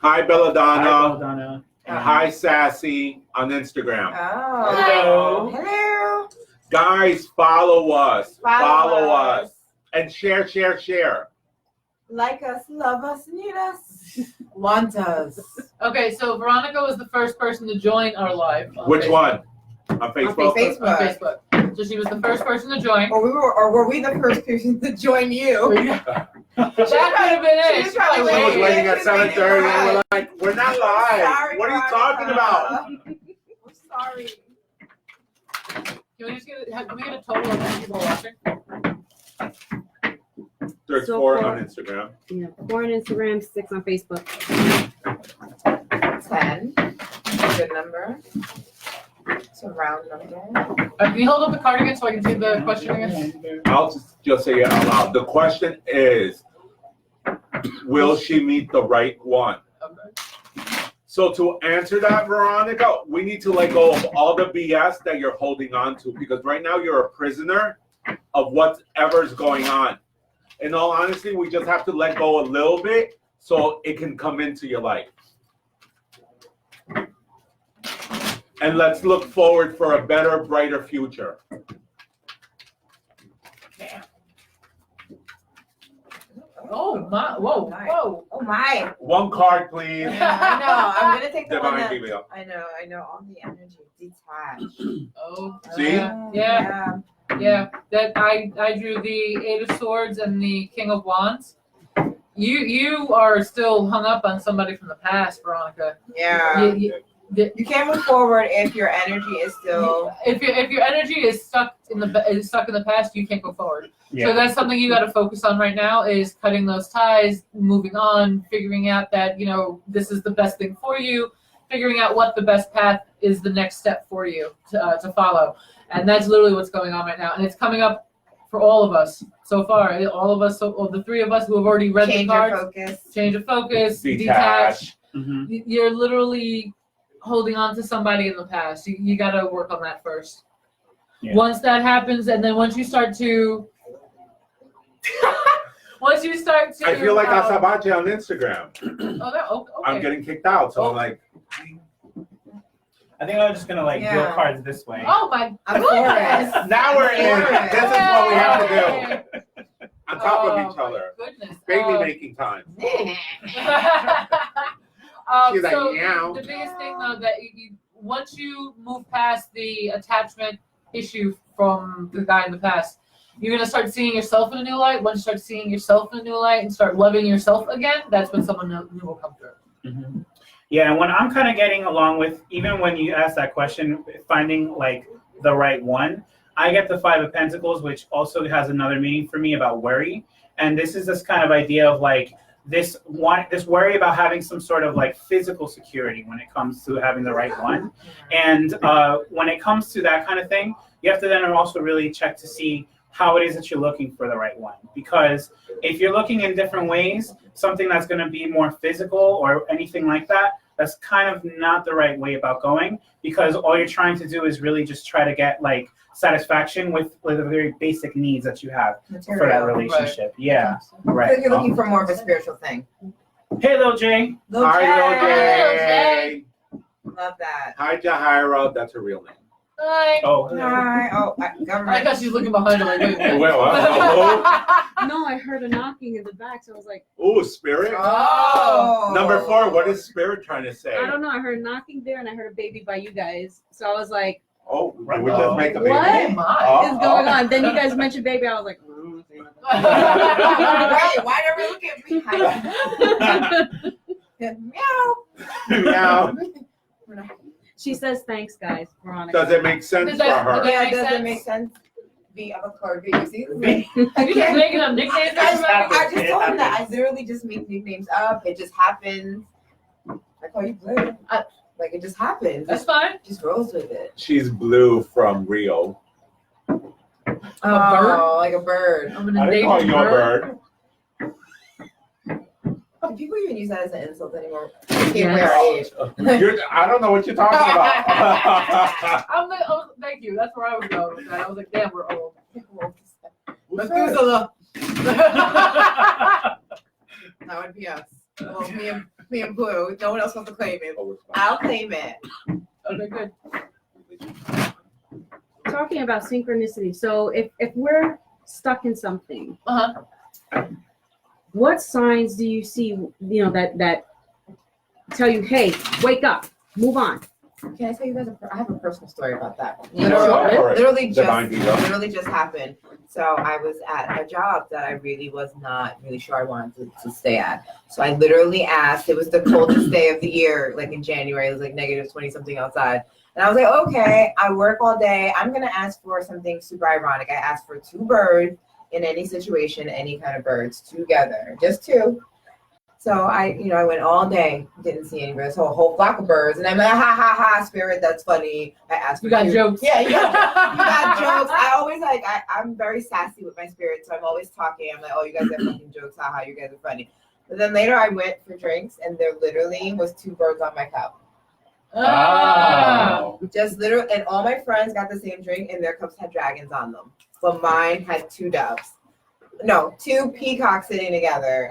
Hi, Belladonna. Hi, Belladonna. Hi, Sassy on Instagram. Oh. Hello. Hello. Guys, follow us. Follow us. And share. Like us, love us, need us, want us. Okay, so Veronica was the first person to join our live. On Which Facebook. one? On Facebook? Facebook. On Facebook. So she was the first person to join. Or were we the first person to join you? That could have been it. She's probably Someone's waiting. waiting at She's waiting 7:30 and live. we're like, we're not live. Sorry, What are you talking about? Veronica. I'm sorry. Can we just can we get a total of how many people watching? There's So 4 far- on Instagram. Yeah, 4 on Instagram, 6 on Facebook. 10. Good number. It's a round number. Can you hold up the card again so I can see the question again? I'll just say it out loud. The question is, will she meet the right one? Okay. So to answer that, Veronica, we need to let go of all the BS that you're holding on to, because right now you're a prisoner of whatever's going on. In all honesty, we just have to let go a little bit so it can come into your life. And let's look forward for a better, brighter future. Oh my! Whoa! Whoa! Oh my. One card, please. Yeah, I know. I'm gonna take the one Divine that. female. I know. All the energy detached. Oh. See? Yeah. Yeah. That I drew the 8 of Swords and the King of Wands. You are still hung up on somebody from the past, Veronica. Yeah. You You can't move forward if your energy is still. if your energy is stuck in the past, you can't go forward. Yeah. So that's something you got to focus on right now, is cutting those ties, moving on, figuring out that this is the best thing for you, figuring out what the best path is, the next step for you to follow, and that's literally what's going on right now, and it's coming up for all of us so far. All of us, the 3 of us who have already read Change the cards, your focus. change of focus, Detach. Mhm. You're literally holding on to somebody in the past. You got to work on that first. Yeah. Once that happens, and then once you start to I feel like Asabache on Instagram. okay. I'm getting kicked out, so I'm like, I think I'm just gonna deal Yeah. cards this way. Oh my I'm goodness! for it. now we're in. Alright. This is what we have to Yay! do. On top Oh, of each my other. Goodness. Baby making time. She's like, so meow. the biggest thing though, that once you move past the attachment issue from the guy in the past, you're gonna start seeing yourself in a new light. Once you start seeing yourself in a new light and start loving yourself again, that's when someone new will come through. Mhm. Yeah, and when I'm kind of getting along with, even when you ask that question, finding like the right one, I get the 5 of Pentacles, which also has another meaning for me about worry. And this is this kind of idea of like this worry about having some sort of like physical security when it comes to having the right one. And when it comes to that kind of thing, you have to then also really check to see how it is that you're looking for the right one. Because if you're looking in different ways, something that's going to be more physical or anything like that, that's kind of not the right way about going, because all you're trying to do is really just try to get like satisfaction with the very basic needs that you have for that relationship. Yeah, I right. think you're looking for more of a spiritual thing. Hey, Lil J. Hi, Lil Jay. Jay. Love that. Hi, Jahira. That's her real name. Hi. Oh, Hi. Oh, I government. guess she's looking behind her like, wait, wait. Well, No, I heard a knocking in the back, so I was like, Ooh, spirit. Oh. Number 4. What is spirit trying to say? I don't know. I heard knocking there, and I heard a baby by you guys. So I was like, Oh, did we just make a baby? What? Oh my. Oh. what's going on? Then you guys mentioned baby. I was like, oh, Wait, why never look at me? Meow. Meow. She says thanks, guys. Veronica. Does it make sense Does for that- her? does Yeah, make does it sense? make sense? V of a card. V. You see? V. You just making up nicknames? I happens. just It told him that. I happens. literally just make nicknames up. It just happens. I call you Blue. Like it just happens. That's fine. Just rolls with it. She's blue from Rio. Oh, like a bird. I'm an I didn't call endangered you a bird. bird. Do people even use that as an insult anymore? I can't Yes. wear age. I don't know what you're talking about. Thank you. That's where I was going with that. I was like, damn, we're old. Who's that? Methuselah. That would be us. Well, me and Blue. No one else wants to claim it. Oh, it's fine. I'll claim it. Okay, good. Talking about synchronicity. So if we're stuck in something, what signs do you see? That tell you, hey, wake up, move on. Can I tell you guys? I have a personal story about that. Sure. Literally Divine Diva. just happened. So I was at a job that I really was not really sure I wanted to stay at. So I literally asked. It was the coldest day of the year, like in January. It was like negative 20 something outside. And I was like, okay, I work all day. I'm gonna ask for something super ironic. I asked for 2 birds in any situation, any kind of birds together, just 2. So I went all day, didn't see any birds, a whole flock of birds, and I'm like, ha ha ha, spirit, that's funny. I asked for You got 2. jokes. Yeah, you got jokes. I always I'm very sassy with my spirit, so I'm always talking. I'm like, oh, you guys have fucking jokes, haha, you guys are funny. But then later I went for drinks, and there literally was 2 birds on my cup. Oh. Just literally, and all my friends got the same drink, and their cups had dragons on them, but mine had 2 doves. No, 2 peacocks sitting together.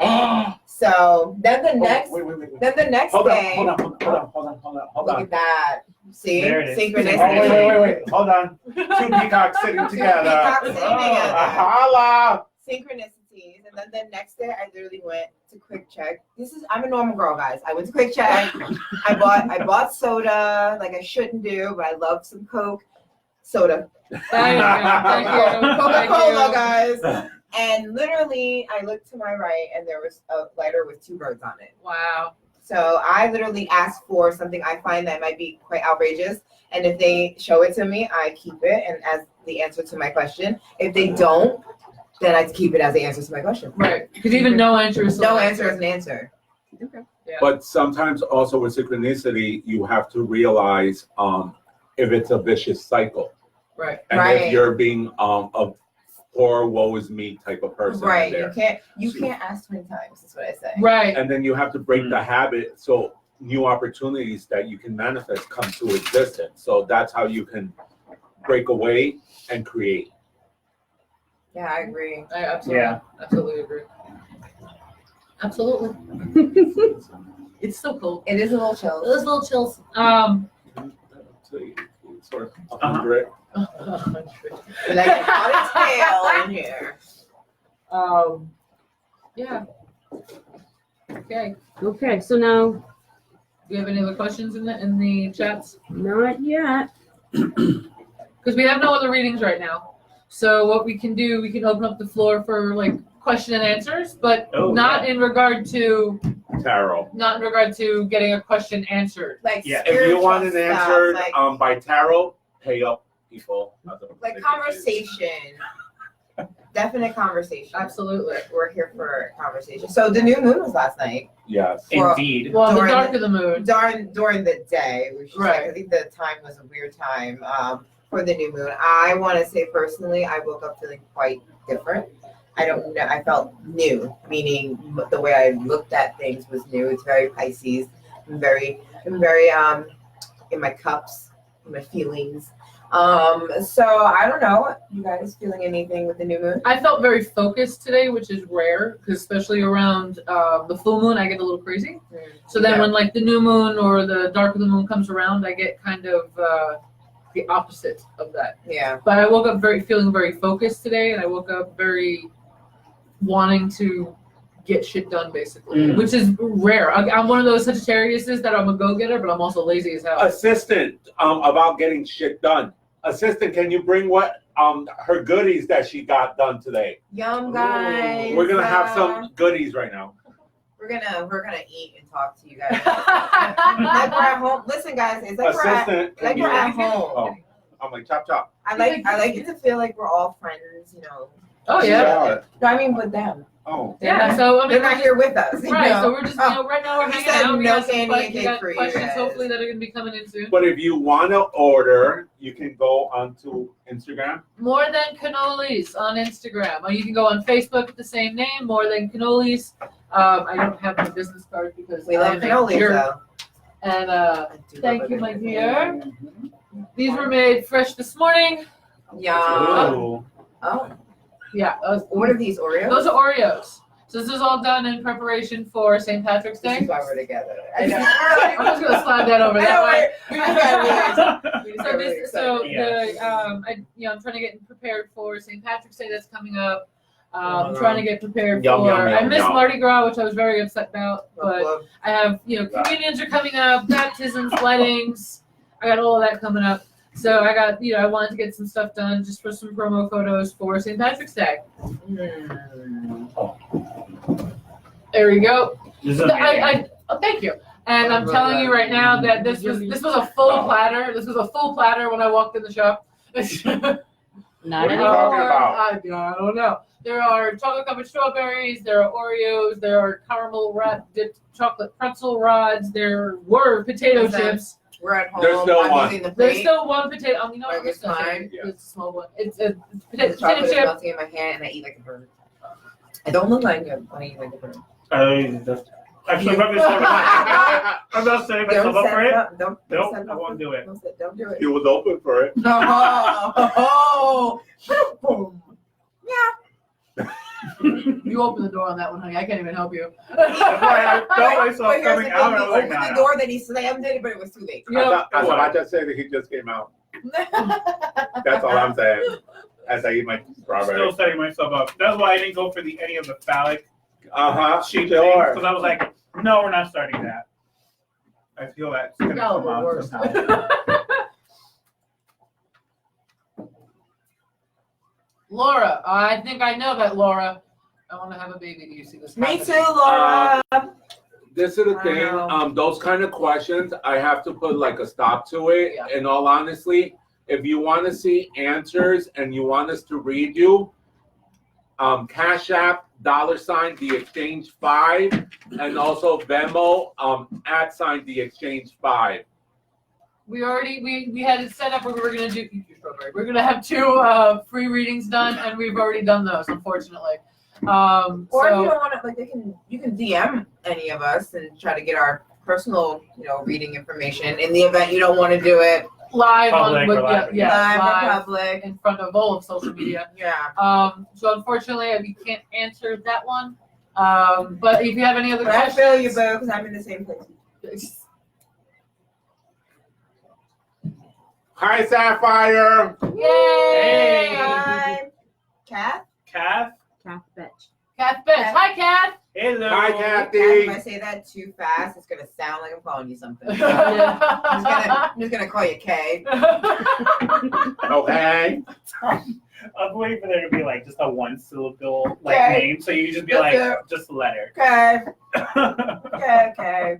So then the next, Wait. then the next Hold day, on. Hold look on. at that. See, There it is. synchronicity. Oh, wait. Hold on. 2 peacocks sitting 2 together. peacocks sitting together. Holla. Synchronicities. And then the next day, I literally went to Quick Check. I'm a normal girl, guys. I went to Quick Check. I bought soda, like I shouldn't do, but I love some Coke. Soda. Thank you. Coca-Cola, guys. And literally, I looked to my right, and there was a lighter with 2 birds on it. Wow. So I literally asked for something I find that might be quite outrageous. And if they show it to me, I keep it and as the answer to my question. If they don't, then I keep it as the answer to my question. Right. Because even no answer is No answer is an answer. But sometimes also with synchronicity, you have to realize if it's a vicious cycle. Right. And Right. if you're being a poor woe is me type of person in Right. there. You can't ask 20 times, is what I say. Right. And then you have to break the habit so new opportunities that you can manifest come to existence. So that's how you can break away and create. Yeah, I agree. I absolutely agree. Absolutely. It's so cold. It is a little chill. Those little chills. Sort of 100. And I get caught tail in here. Yeah. Okay. Okay, so now, Do you have any other questions in the chats? not yet. Because we have no other readings right now. So what we can do, we can open up the floor for like question and answers, but not in regard to Tarot. not in regard to getting a question answered. Like Yeah. If you want an spiritual stuff, answered like, by tarot, pay up, people. like conversation. Definite conversation. Absolutely. We're here for conversation. So the new moon was last night. Yes. Indeed. Well, the During dark of the moon. During the day, we should say. I think the time was a weird time for the new moon. I want to say personally, I woke up feeling quite different. I don't know. I felt new, meaning the way I looked at things was new. It's very Pisces. I'm very in my cups, in my feelings. So I don't know. You guys feeling anything with the new moon? I felt very focused today, which is rare, because especially around the full moon, I get a little crazy. So then when like the new moon or the dark of the moon comes around, I get kind of the opposite of that. Yeah. But I woke up feeling very focused today, and I woke up very wanting to get shit done, basically, which is rare. I'm one of those Sagittariuses that I'm a go-getter, but I'm also lazy as hell. Assistant, about getting shit done. Assistant, can you bring what her goodies that she got done today? Yum, guys. We're gonna have some goodies right now. We're gonna eat and talk to you guys. Like we're at home. Listen, guys, it's like Assistant, we're at home. Oh, I'm like chop. I like it to feel like we're all friends, you know. Oh yeah. No, I mean with them. Oh. Yeah. So I mean, They're not here with us. you right. know? So we're just right now we're You hanging said out. We no got some candy and we cake got for you questions guys. hopefully that are gonna be coming in soon. But if you want to order, you can go onto Instagram. More Than Cannolis on Instagram. Or you can go on Facebook with the same name, More Than Cannolis. I don't have my business card because We love I'm a cannolis jerk. though. And I do thank love you, it. my dear. These were made fresh this morning. Yum. Ooh. Oh, Yeah, what are these Oreos? those are Oreos. So this is all done in preparation for St. Patrick's This Day. is why we're together. I know. I'm just gonna slide that over that way. So Yes. I'm trying to get prepared for St. Patrick's Day that's coming up. I'm trying to get prepared Yum, for. yum, I yum, missed yum. Mardi Gras, which I was very upset about. But I have, communions are coming up, baptisms, weddings. I got all of that coming up. So I got, I wanted to get some stuff done just for some promo photos for St. Patrick's Day. There we go. This is amazing. Thank you. And I'm telling you right now that this was a full platter. This was a full platter when I walked in the shop. Not What are you anymore. talking about? I don't know. There are chocolate covered strawberries. There are Oreos. There are caramel wrapped dipped chocolate pretzel rods. There were potato Okay. chips. We're at home. There's still I'm one. using the There's plate. still one potato. I'm Like just it's gonna say mine? Yeah. it's a small one. It's a The potato chocolate is chip. melting in my hand, and I eat like a bird. I don't look like him. I eat like a bird. Actually, I'm not setting myself up for it. Don't Nope, set I up. won't do it. Don't do it. He was open for it. Oh, boom. You open the door on that one, honey. I can't even help you. That's why I felt myself But here's coming the out. thing, I he was like, opened nah, the nah. door, then he slammed it, but it was too late. I was about to say that he just came out. That's all I'm saying. As I eat my strawberry. Still setting myself up. That's why I didn't go for any of the phallic sheep things, Sure. because I was like, no, we're not starting that. I feel that's gonna No, come out worse. somehow. Laura, I think I know that, Laura. I want to have a baby. Do you see this? Me happening? too, Laura. This is the thing. Wow. Those kind of questions, I have to put like a stop to it. Yeah. In all honesty, if you want to see answers and you want us to read you, Cash App, $ TheExchange5, and also Venmo, @ TheExchange5. We had it set up where we were gonna do strawberry. We're gonna have 2 free readings done, and we've already done those, unfortunately. Or if you So don't want to, like, you can DM any of us and try to get our personal, reading information. In the event you don't want to do it live Public or live, live live or public. in front of all of social media. Yeah. So unfortunately, we can't answer that one. But if you have any other But I questions, feel you, boo, because I'm in the same place. Hi, Sapphire. Yay! Hi. Kat? Kath? Kath Betch. Kath Betts. Hi, Kath. Hello. Hi, Kat, Kathy. if I say that too fast, it's gonna sound like I'm calling you something. I'm just gonna call you Kay. Okay. I'm waiting for there to be like just a 1-syllable Okay. name, so you just be That's like, it. just letter. Okay. Okay.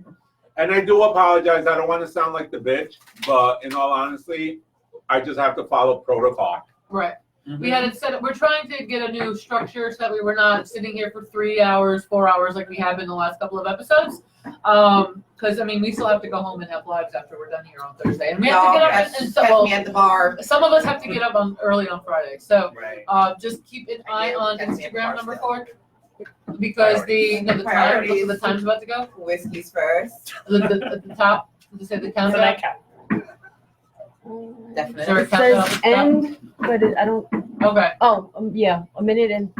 And I do apologize. I don't want to sound like the bitch, but in all honesty, I just have to follow protocol. Right. Mm-hmm. We had it set up. We're trying to get a new structure so that we were not sitting here for 3 hours, 4 hours like we have in the last couple of episodes. Because we still have to go home and have lives after we're done here on Thursday, and we have to get up and catch me at the bar. some of us have to get up early on Friday. So Right. just keep an eye do. on Catch me at the Instagram bar number still. 4 because the Priorities. time's about to go. Whiskey's first. At the top, does it say the So countdown? that cat. Definitely. Sure. It says end, but I don't. Okay. Oh, yeah, a minute and.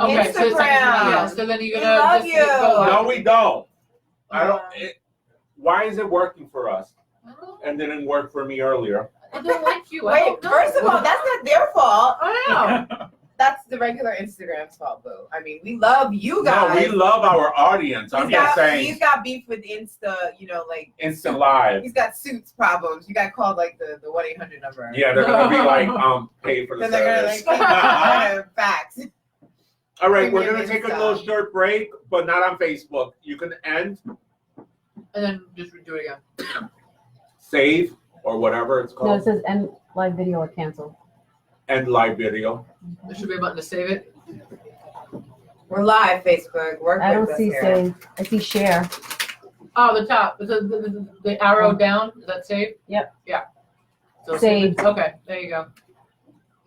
Okay. So, Instagram. so then you're We gonna love just you. go No, live. we don't. I don't. Why is it working for us I don't and didn't work for me earlier? I don't like you. I Wait, don't know. first of all, that's not their fault. I know. That's the regular Instagram's fault, boo. We love you No, guys. we love our audience. I'm just saying, He's got beef with Insta, like instant live. he's got suits problems. You got called like the 1-800 number. Yeah, they're gonna be like, pay for the Then they're service. gonna like facts. All right, we're Premium gonna take a Insta. little short break, but not on Facebook. You can end, And then just redo it again. save, or whatever it's No, it called, says end live video or cancel. end live video. There should be a button to save it. We're live, Facebook. Work I with don't us see here. save. I see share. Oh, the top. The arrow down. Is that save? Yep. Yeah. So Saved. Okay, there you go.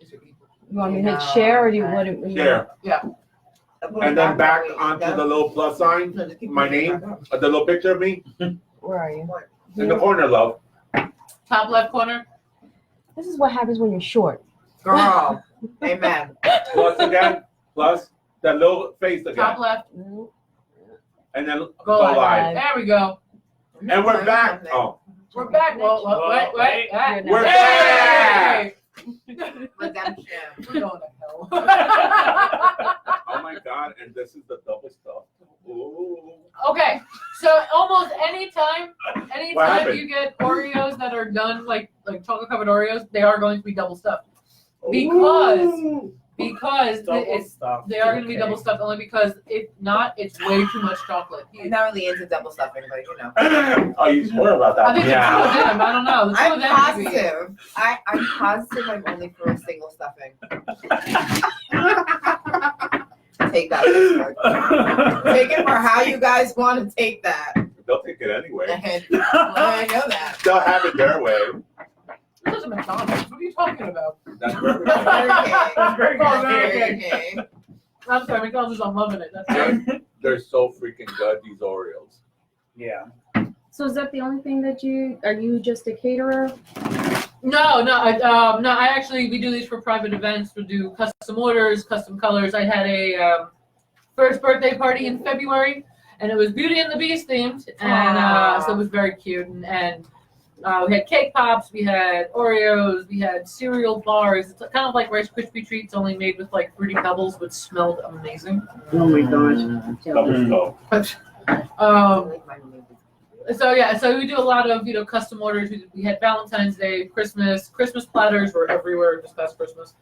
You want me to hit share or do you want to? Share, and then back onto the little plus sign, No, just keep my moving name, back up. the little picture of me Where are you? in the corner, love. Top left corner. This is what happens when you're short. Girl, amen. Plus again, plus that little face Top again, left. and then Go go live. live. There we go. And we're back. Oh, We're back. Well, wait. we're back. Redemption. We're going to hell. Oh my God! And this is the double stuff. Ooh. Okay, so almost any time What anytime happened? you get Oreos that are done like chocolate covered Oreos, they are going to be double stuffed. Because Double it's stuff. they are going to be Okay. double stuffed only because if not, it's way too much chocolate. I'm not really into double stuffing, but you know. Oh, you swear about I that? think Yeah. the two of them. I don't know. The two I'm of them maybe. positive. I'm positive I'm only for a single stuffing. Take that. Facebook. Take it for how you guys want to take that. They'll take it anyway. And I know that. They'll have it their way. This is a McDonald's. What are you talking about? That's where we That's go. Burger King. Oh, Burger Burger King. I'm sorry, McDonald's. I'm loving it. That's right. They're so freaking good, these Oreos. Yeah. So is that the only thing that are you just a caterer? No. I actually we do these for private events. We do custom orders, custom colors. I had a first birthday party in February, and it was Beauty and the Beast themed, and so it was very cute. And we had cake pops, we had Oreos, we had cereal bars. It's kind of like Rice Krispie treats, only made with like fruity pebbles, which smelled amazing. Oh my gosh. Double stuff. So we do a lot of custom orders. We had Valentine's Day, Christmas platters were everywhere this past Christmas.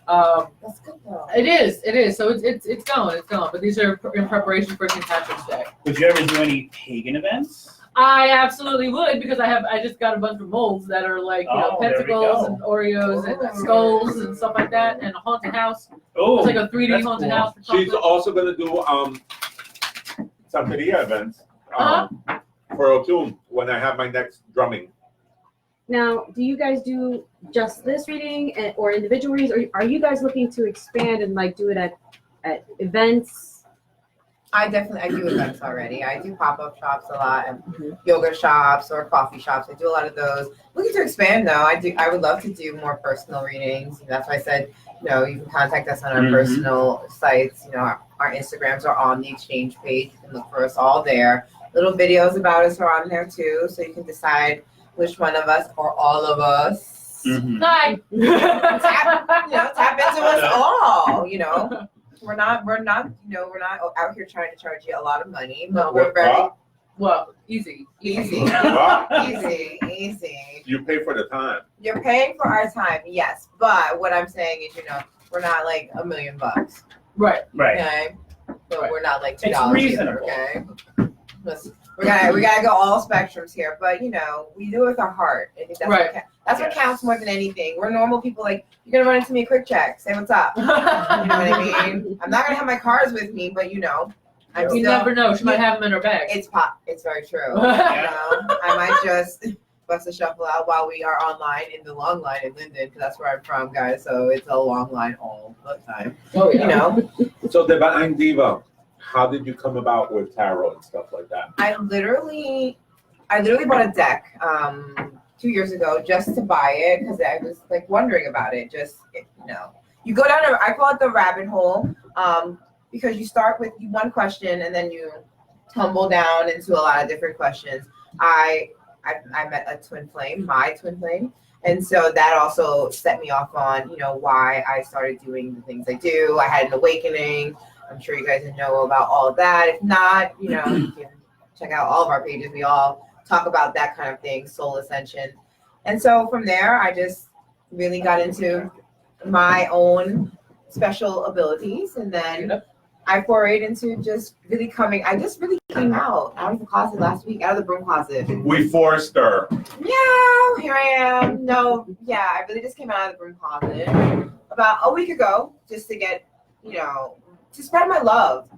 That's good though. It is. So it's going. But these are in preparation for St. Patrick's Day. Would you ever do any pagan events? I absolutely would because I just got a bunch of molds that are like Oh, there we pentacles go. and Oreos and skulls and stuff like that, and a haunted house. Oh, It's like a 3D that's haunted cool. house. For She's chocolate. also gonna do Santeria events for Otun when I have my next drumming. Now, do you guys do just this reading or individual readings, or are you guys looking to expand and like do it at events? I do events already. I do pop-up shops a lot, and yoga shops or coffee shops. I do a lot of those. Looking to expand though. I would love to do more personal readings. That's why I said, you can contact us on our personal sites. Our Instagrams are on the Exchange page. You can look for us all there. Little videos about us are on there too, so you can decide which one of us or all of us. Hi. Tap into us all. We're not out here trying to charge you a lot of money, but we're very Well, easy. Wow. easy. You pay for the time. You're paying for our time, yes. But what I'm saying is, we're not like $1 million. Right. Right. Okay. But Right. we're not like $2. It's either, reasonable. okay. Listen, we gotta go all spectrums here, but we do it with our heart. I think that's Right. that's what Yes. counts more than anything. We're normal people. Like, you're gonna run into me a quick check, say what's up. You know what I mean? I'm not gonna have my cards with me, but I'm You still. never know. She might have them in her bag. It's very true. I might just bust a shuffle out while we are online in the long line in Linden, because that's where I'm from, guys. So it's a long line all the time. Oh yeah. So Divine Diva, how did you come about with tarot and stuff like that? I literally bought a deck 2 years ago just to buy it because I was like wondering about it. You go down I call it the rabbit hole, because you start with one question and then you tumble down into a lot of different questions. I met a twin flame, my twin flame, and so that also set me off on why I started doing the things I do. I had an awakening. I'm sure you guys know about all of that. If not, you can check out all of our pages. We all talk about that kind of thing, soul ascension. And so from there, I just really got into my own special abilities. And then I forayed into just really I just really came out of the closet last week, out of the broom closet. We forced her. Yeah, here I am. I really just came out of the broom closet about a week ago just to get, to spread my love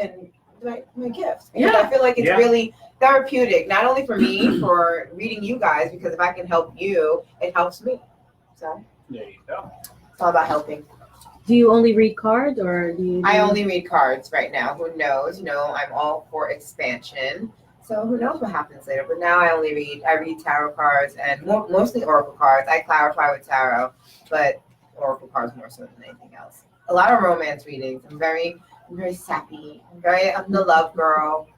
and my gifts. Because I feel like it's really therapeutic, not only for me, for reading you guys, because if I can help you, it helps me. So There you go. it's all about helping. Do you only read cards, or do you? I only read cards right now. Who knows? I'm all for expansion. So who knows what happens later? But now I read tarot cards and mostly oracle cards. I clarify with tarot, but oracle cards more so than anything else. A lot of romance readings. I'm very sappy. I'm the love girl.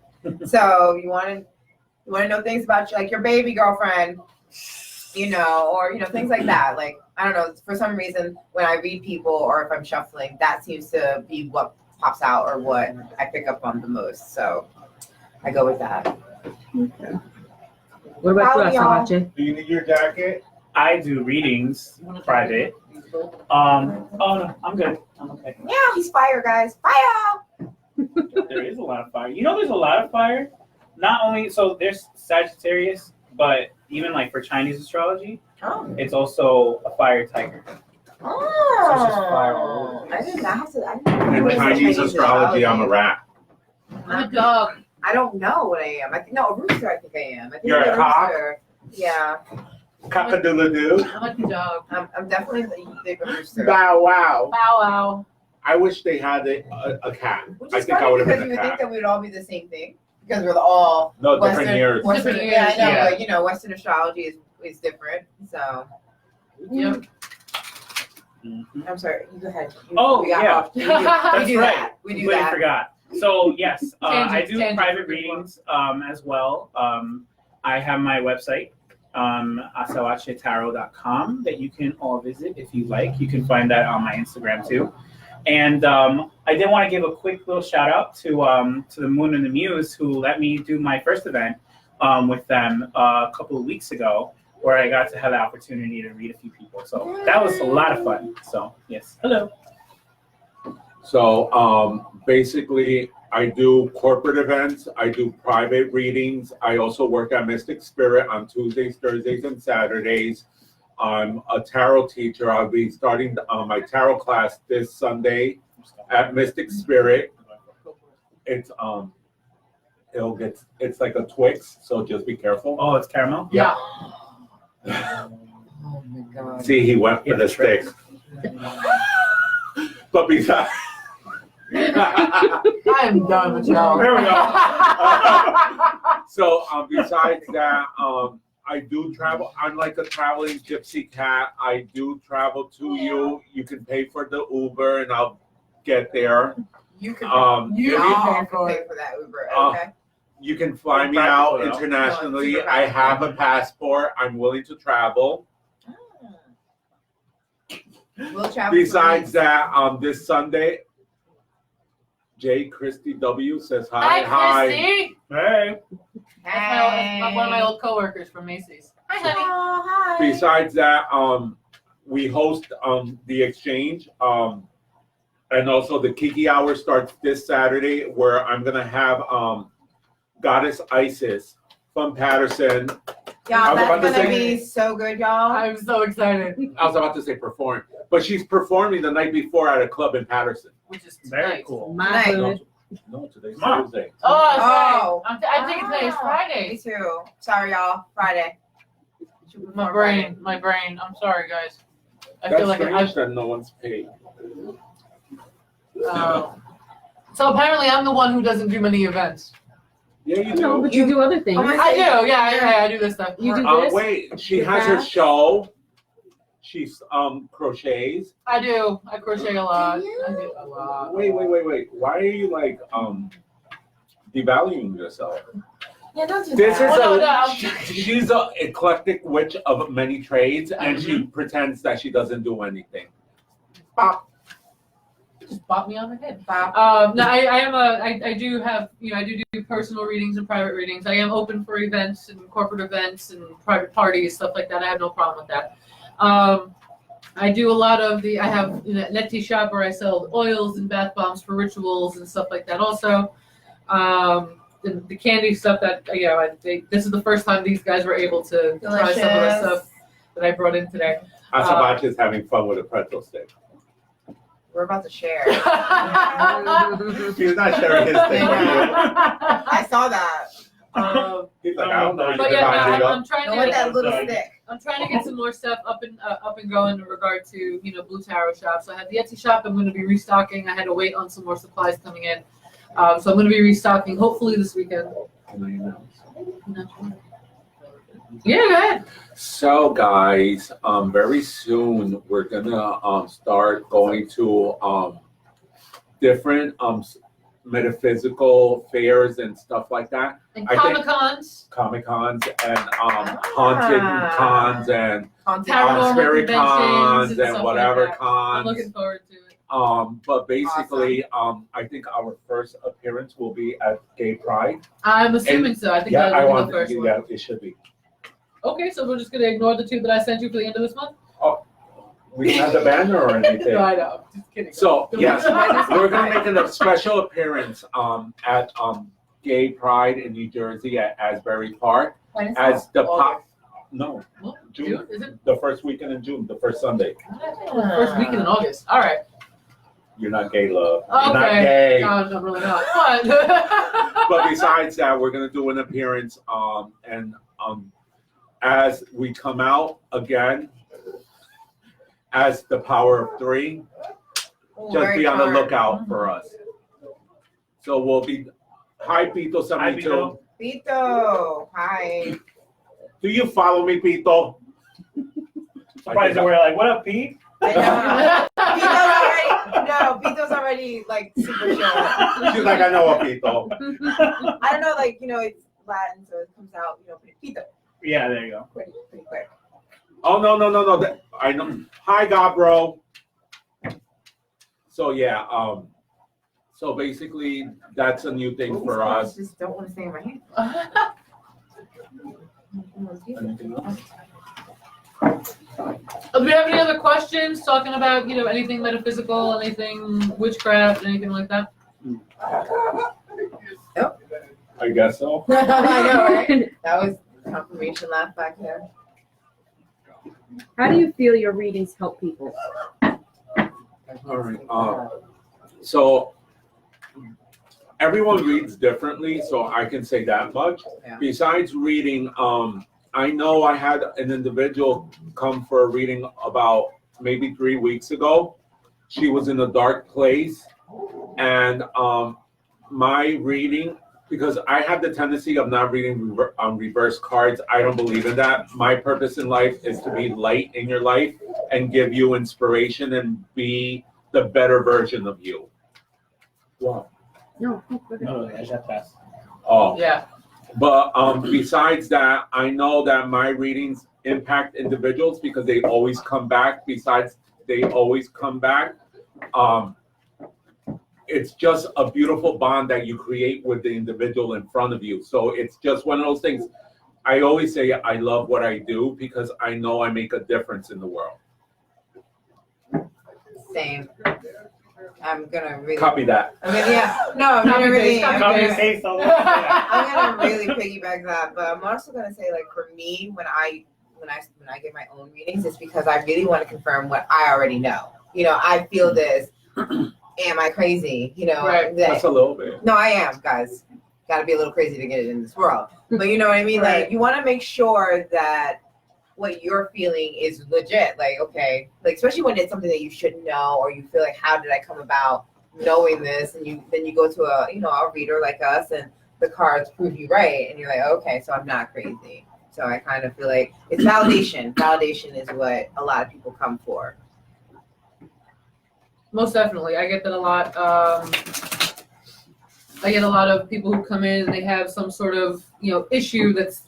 So you want to know things about your baby girlfriend, or things like that. Like, I don't know, for some reason when I read people or if I'm shuffling, that seems to be what pops out or what I pick up on the most. So I go with that. Okay. What about you, Wow, Asabache? Do you need your jacket? I do readings private. Oh no, I'm good. I'm okay. Yeah, he's fire, guys. Fire. There is a lot of fire. You know, there's a lot of fire. Not only so there's Sagittarius, but even like for Chinese astrology, Oh. it's also a fire tiger. Oh. So it's just fire all over. I did not have to. I didn't know In what Chinese astrology, I'm a rat. I'm a dog. I don't know what I am. I think a rooster. I think I am. I think You're I'm a cock? rooster. Yeah, Cock-a-doodle-doo. I'm like a dog. I'm definitely the rooster. Bow wow. Bow wow. I wish they had a cat. Which I is think I funny would have because been you a would think cat. that we would all be the same thing because we're all No, different years. Western, Different yeah, I know, years, but you know, Western astrology is different. So Yep. Mhm. I'm sorry. You go ahead. Oh, We got yeah. off. We do That's that. right. We do Completely that. forgot. So yes, I Tangent, do tangent. private readings as well. I have my website, asawachetarot.com, that you can all visit if you like. You can find that on my Instagram too. And I did want to give a quick little shout out to the Moon and the Muse, who let me do my first event with them a couple of weeks ago, where I got to have the opportunity to read a few people. So that was a lot of fun. So yes, hello. So basically, I do corporate events. I do private readings. I also work at Mystic Spirit on Tuesdays, Thursdays, and Saturdays. I'm a tarot teacher. I'll be starting my tarot class this Sunday at Mystic Spirit. It's it's like a Twix, so just be careful. Oh, it's caramel. Yeah. Oh my god. See, he went for Yeah, the stick. But besides. I am done with There we go. So besides that, I do travel. I'm like a traveling gypsy cat. I do travel to you. You can pay for the Uber, and I'll get there. You can. You Y'all can can pay for pay it. for that Uber. Uh, Okay. You can fly me Practical, out though. internationally. No, it's super I have a practical. passport. I'm willing to travel. We'll travel. Besides that, this Sunday, J. Christy W. says hi. Hi, Christy. Hey. That's one of my old coworkers from Macy's. Hi, honey. Oh, hi. Besides that, we host the exchange, and also the Kiki Hour starts this Saturday, where I'm gonna have Goddess Isis from Patterson. I Y'all, was about that's to gonna say- be so good, y'all. I'm so excited. I was about to say perform, but she's performing the night before at a club in Patterson. Which is Very nice. cool. My Nice. hood. No, today's Tomorrow. Thursday. Oh, that's Oh. right. I'm thinking today's Me Friday. too. Sorry, y'all. Friday. My brain. I'm sorry, guys. I That's feel like strange that no one's paid. So apparently, I'm the one who doesn't do many events. Yeah, you No, do. but you do other things. Oh my- I do. Yeah, I do this stuff. You do this? Wait, she Your has her craft? show. She's crochets. I do. I crochet a lot. I do a lot. Wait. Why are you like devaluing yourself? Yeah, don't do This that. is Oh, no, a no. she's a eclectic witch of many trades, and she pretends that she doesn't do anything. Just bop me on the head. Bop. No, I do have, I do personal readings and private readings. I am open for events and corporate events and private parties, stuff like that. I have no problem with that. I do a lot of I have Neti shop where I sell oils and bath bombs for rituals and stuff like that also. The candy stuff that, this is the first time these guys were able to try some of the Delicious. stuff that I brought in today. Asabachi is having fun with a pretzel stick. We're about to share. He's not sharing his thing with you. I saw that. He's like, I don't know. But yeah, no, I'm trying Don't want to. that little stick. I'm trying to get some more stuff up and going in regard to Blue Tarot shop. So I had the Etsy shop. I'm going to be restocking. I had to wait on some more supplies coming in, so I'm going to be restocking hopefully this weekend. Can I announce? Yeah, go ahead. So guys, very soon we're gonna start going to different metaphysical fairs and stuff like that. And I think- Comic-Cons, Comic-Cons and haunted cons and Paranormal spirit cons conventions and and stuff whatever like that. I'm looking cons. forward to it. But basically, I think our first appearance will be at Gay Pride. I'm assuming so. I think Yeah, I that'll be want. the first one. Yeah, it should be. Okay, so we're just gonna ignore the 2 that I sent you for the end of this month? We don't have the banner or anything. No, I know. Just kidding. So, yes, we're gonna make a special appearance at Gay Pride in New Jersey at Asbury Park When is as the August. no, What? June. June? Is it? The first weekend in June, the first Sunday. First weekend in August. All right. You're not gay, love. You're not Okay. gay. No, I'm really not. But But besides that, we're gonna do an appearance, and as we come out again as the Power of 3, just be on the lookout for us. So we'll be. Hi, Pito 72. Pito, hi. Do you follow me, Pito? Surprised that we're like, what up, Pete? I know. Pito's already like super chill. She's like, I know a Pito. I don't know, like, it's Latin, so it comes out, Pito, Yeah, there you go. pretty quick. Oh no. I know. Hi, Gabro. So yeah, so basically that's a new thing for I us. just don't want to stay in my hand. Anything else? Do we have any other questions talking about, anything metaphysical, anything witchcraft, anything like that? I guess so. I know, right? That was confirmation laugh back there. How do you feel your readings help people? All right. So everyone reads differently, so I can say that much. Yeah. Besides reading, I know I had an individual come for a reading about maybe 3 weeks ago. She was in a dark place, and my reading, because I have the tendency of not reading reverse cards. I don't believe in that. My purpose in life is to be light in your life and give you inspiration and be the better version of you. Wow. No. No, I just pass. Oh, Yeah. but besides that, I know that my readings impact individuals because they always come back. Besides, they always come back. It's just a beautiful bond that you create with the individual in front of you. So it's just one of those things. I always say I love what I do because I know I make a difference in the world. Same. I'm gonna really Copy that. I'm gonna really Say so. I'm gonna really piggyback that, but I'm also gonna say, like, for me, when I get my own readings, it's because I really want to confirm what I already know. I feel this. Am I crazy? Right. That's a little bit. No, I am, guys. Got to be a little crazy to get it in this world. But you know what I mean? Right. Like, you want to make sure that what you're feeling is legit. Like, okay, like, especially when it's something that you should know, or you feel like, how did I come about knowing this? And then you go to a reader like us, and the cards prove you right, and you're like, okay, so I'm not crazy. So I kind of feel like it's validation. Validation is what a lot of people come for. Most definitely. I get that a lot. I get a lot of people who come in and they have some sort of, issue that's,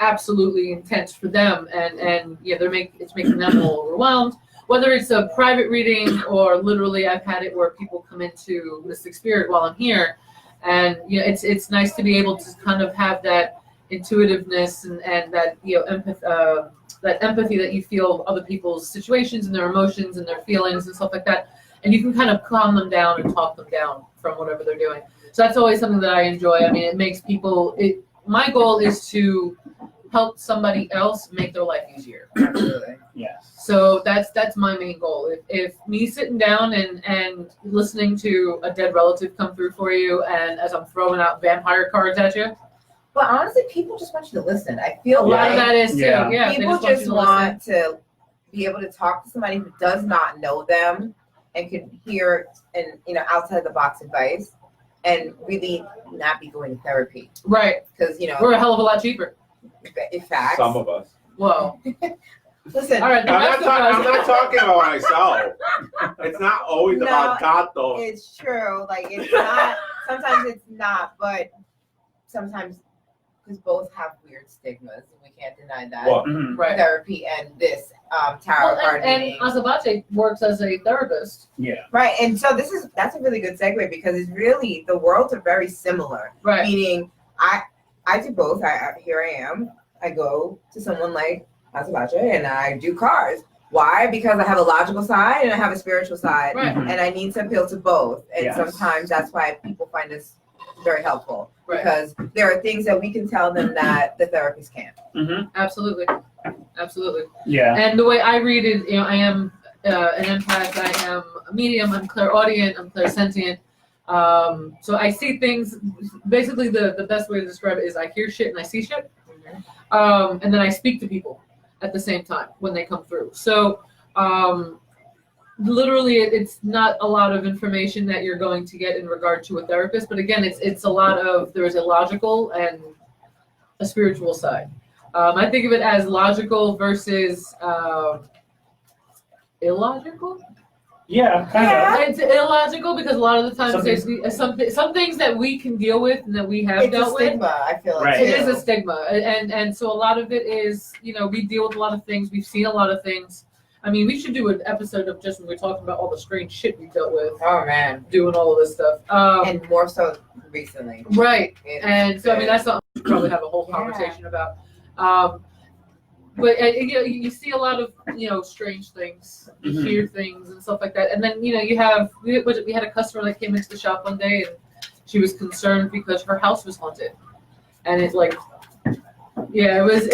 absolutely intense for them. And it's making them all overwhelmed. Whether it's a private reading or literally I've had it where people come into Mystic Spirit while I'm here. And, it's nice to be able to kind of have that intuitiveness and that, that empathy that you feel other people's situations and their emotions and their feelings and stuff like that. And you can kind of calm them down and talk them down from whatever they're doing. So that's always something that I enjoy. I mean, it makes people, my goal is to help somebody else make their life easier. Absolutely. Yes. So that's my main goal. If me sitting down and listening to a dead relative come through for you, and as I'm throwing out vampire cards at you, But honestly, people just want you to listen. I feel a lot of like that is too. Yeah. Yeah, people they just you to want to be able to talk to somebody who does not know them and could hear outside the box advice and really not be going to therapy. listen. Right. Because We're a hell of a lot cheaper. in fact, Some of us. Whoa. listen. All right. The I'm rest not, of us. I'm not talking about myself. It's not always No, about God, though. It's true. Like, it's not. Sometimes it's not, but sometimes because both have weird stigmas, and we can't deny that. What? Mhm. Right. Therapy and this tarot Well, card and reading. Azabate works as a therapist. Yeah. Right, and so that's a really good segue because it's really the worlds are very similar. Right. Meaning, I do both. Here I am. I go to someone like Masabacha and I do cards. Why? Because I have a logical side and I have a spiritual side, Right. and I need to appeal to both. And Yes. sometimes that's why people find this very helpful, Right. because there are things that we can tell them that the therapist can't. Absolutely. Absolutely. Yeah. And the way I read it, I am an empath, I am a medium, I'm clairaudient, I'm clairsentient. So I see things, basically the best way to describe it is I hear shit and I see shit. And then I speak to people at the same time when they come through. So literally it's not a lot of information that you're going to get in regard to a therapist, but again, it's a lot of, there is a logical and a spiritual side. I think of it as logical versus illogical. Yeah, kind of. It's illogical because a lot of the times Something- there's some things that we can deal with and that we have It's a dealt with. stigma, I feel like. Right. It is too. a stigma, and so a lot of it is, we deal with a lot of things. We've seen a lot of things. I mean, we should do an episode of just when we're talking about all the strange shit we dealt with, Oh man, doing all of this stuff. and more so recently. Right, It's and so I mean good. that's something we should probably have a whole Yeah. conversation about. But you see a lot of strange things, you Mhm. hear things and stuff like that, and then we had a customer that came into the shop one day and she was concerned because her house was haunted, and it's like, yeah, it was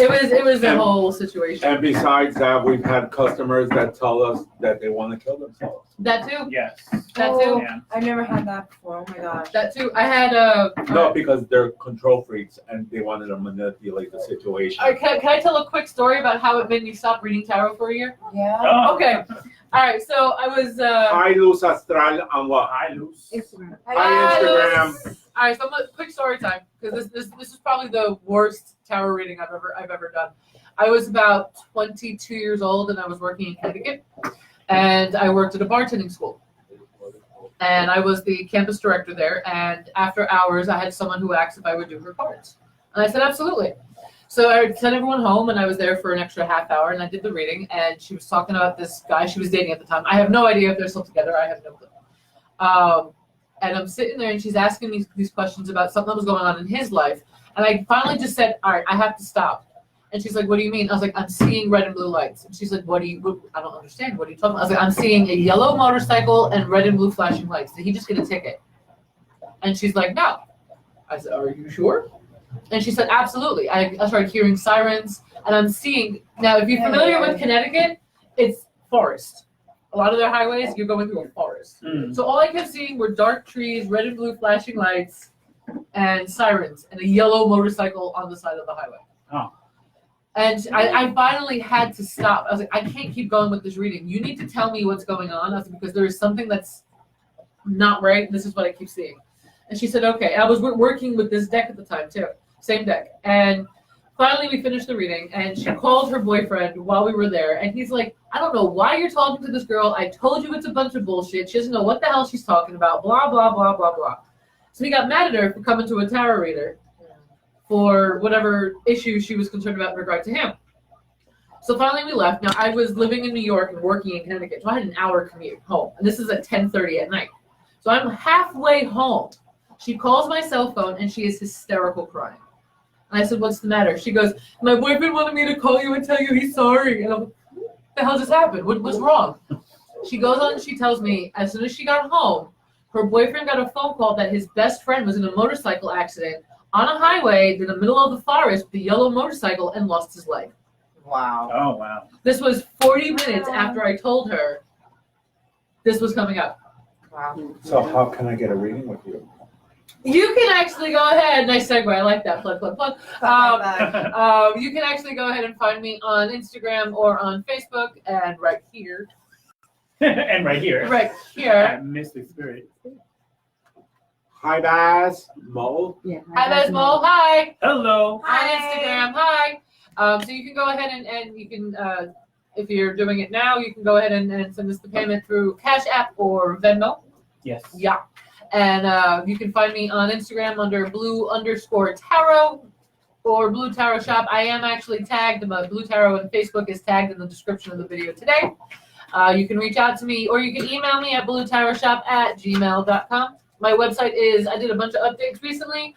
a And- whole situation. And besides that, we've had customers that tell us that they want to kill themselves. That too, Yes. that Oh. too, Yeah. I've never had that before. Oh my gosh. that too. I had No, because they're control freaks and they wanted to manipulate the situation. can I tell a quick story about how it made me stop reading tarot for a year? Yeah. Oh. Okay, all right. So I was. Hi, Luz Astral on what? Hi, Luz. Instagram. Hi, Instagram. All right, so quick story time because this is probably the worst tarot reading I've ever done. I was about 22 years old and I was working in Connecticut, and I worked at a bartending school, and I was the campus director there. And after hours, I had someone who asked if I would do her cards, and I said absolutely. So I sent everyone home, and I was there for an extra half hour, and I did the reading. And she was talking about this guy she was dating at the time. I have no idea if they're still together. I have no clue. And I'm sitting there and she's asking me these questions about something that was going on in his life. And I finally just said, all right, I have to stop. And she's like, what do you mean? I was like, I'm seeing red and blue lights. And she's like, I don't understand. What are you talking about? I was like, I'm seeing a yellow motorcycle and red and blue flashing lights. Did he just get a ticket? And she's like, no. I said, are you sure? And she said, absolutely. I started hearing sirens and I'm seeing, now if you're familiar with Connecticut, it's forest. A lot of their highways, you're going through a forest. Mm. So all I kept seeing were dark trees, red and blue flashing lights, and sirens, and a yellow motorcycle on the side of the highway. Oh. And I finally had to stop. I was like, I can't keep going with this reading. You need to tell me what's going on. I was like, because there is something that's not right. This is what I keep seeing. And she said, okay. I was working with this deck at the time, too. Same deck. And finally, we finished the reading, and she called her boyfriend while we were there, and he's like, I don't know why you're talking to this girl. I told you it's a bunch of bullshit. She doesn't know what the hell she's talking about, blah, blah, blah, blah, blah. So he got mad at her for coming to a tarot reader for whatever issue she was concerned about in regard to him. So finally we left. Now, I was living in New York and working in Connecticut, so I had an hour commute home, and this is at 10:30 at night. So I'm halfway home. She calls my cell phone, and she is hysterical crying. And I said, what's the matter? She goes, my boyfriend wanted me to call you and tell you he's sorry. And I'm like, what the hell just happened? What's wrong? She goes on and she tells me, as soon as she got home, her boyfriend got a phone call that his best friend was in a motorcycle accident on a highway in the middle of the forest with a yellow motorcycle and lost his leg. Wow. Oh, wow. This was 40 minutes after I told her this was coming up. Wow. So how can I get a reading with you? You can actually go ahead. Nice segue. I like that. Plug, plug, plug. You can actually go ahead and find me on Instagram or on Facebook, and right here. And right here. Right here. At Mystic Spirit. Hi, Baz. Mo. Yeah. Hi, Besmo. Hi. Hello. On Instagram. Hi. So you can go ahead and you can, if you're doing it now, you can go ahead and send us the payment through Cash App or Venmo. Yes. Yeah. And you can find me on Instagram under blue_tarot or Blue Tarot Shop. I am actually tagged. Blue Tarot and Facebook is tagged in the description of the video today. You can reach out to me or you can email me at bluetarotshop@gmail.com. My website is, I did a bunch of updates recently.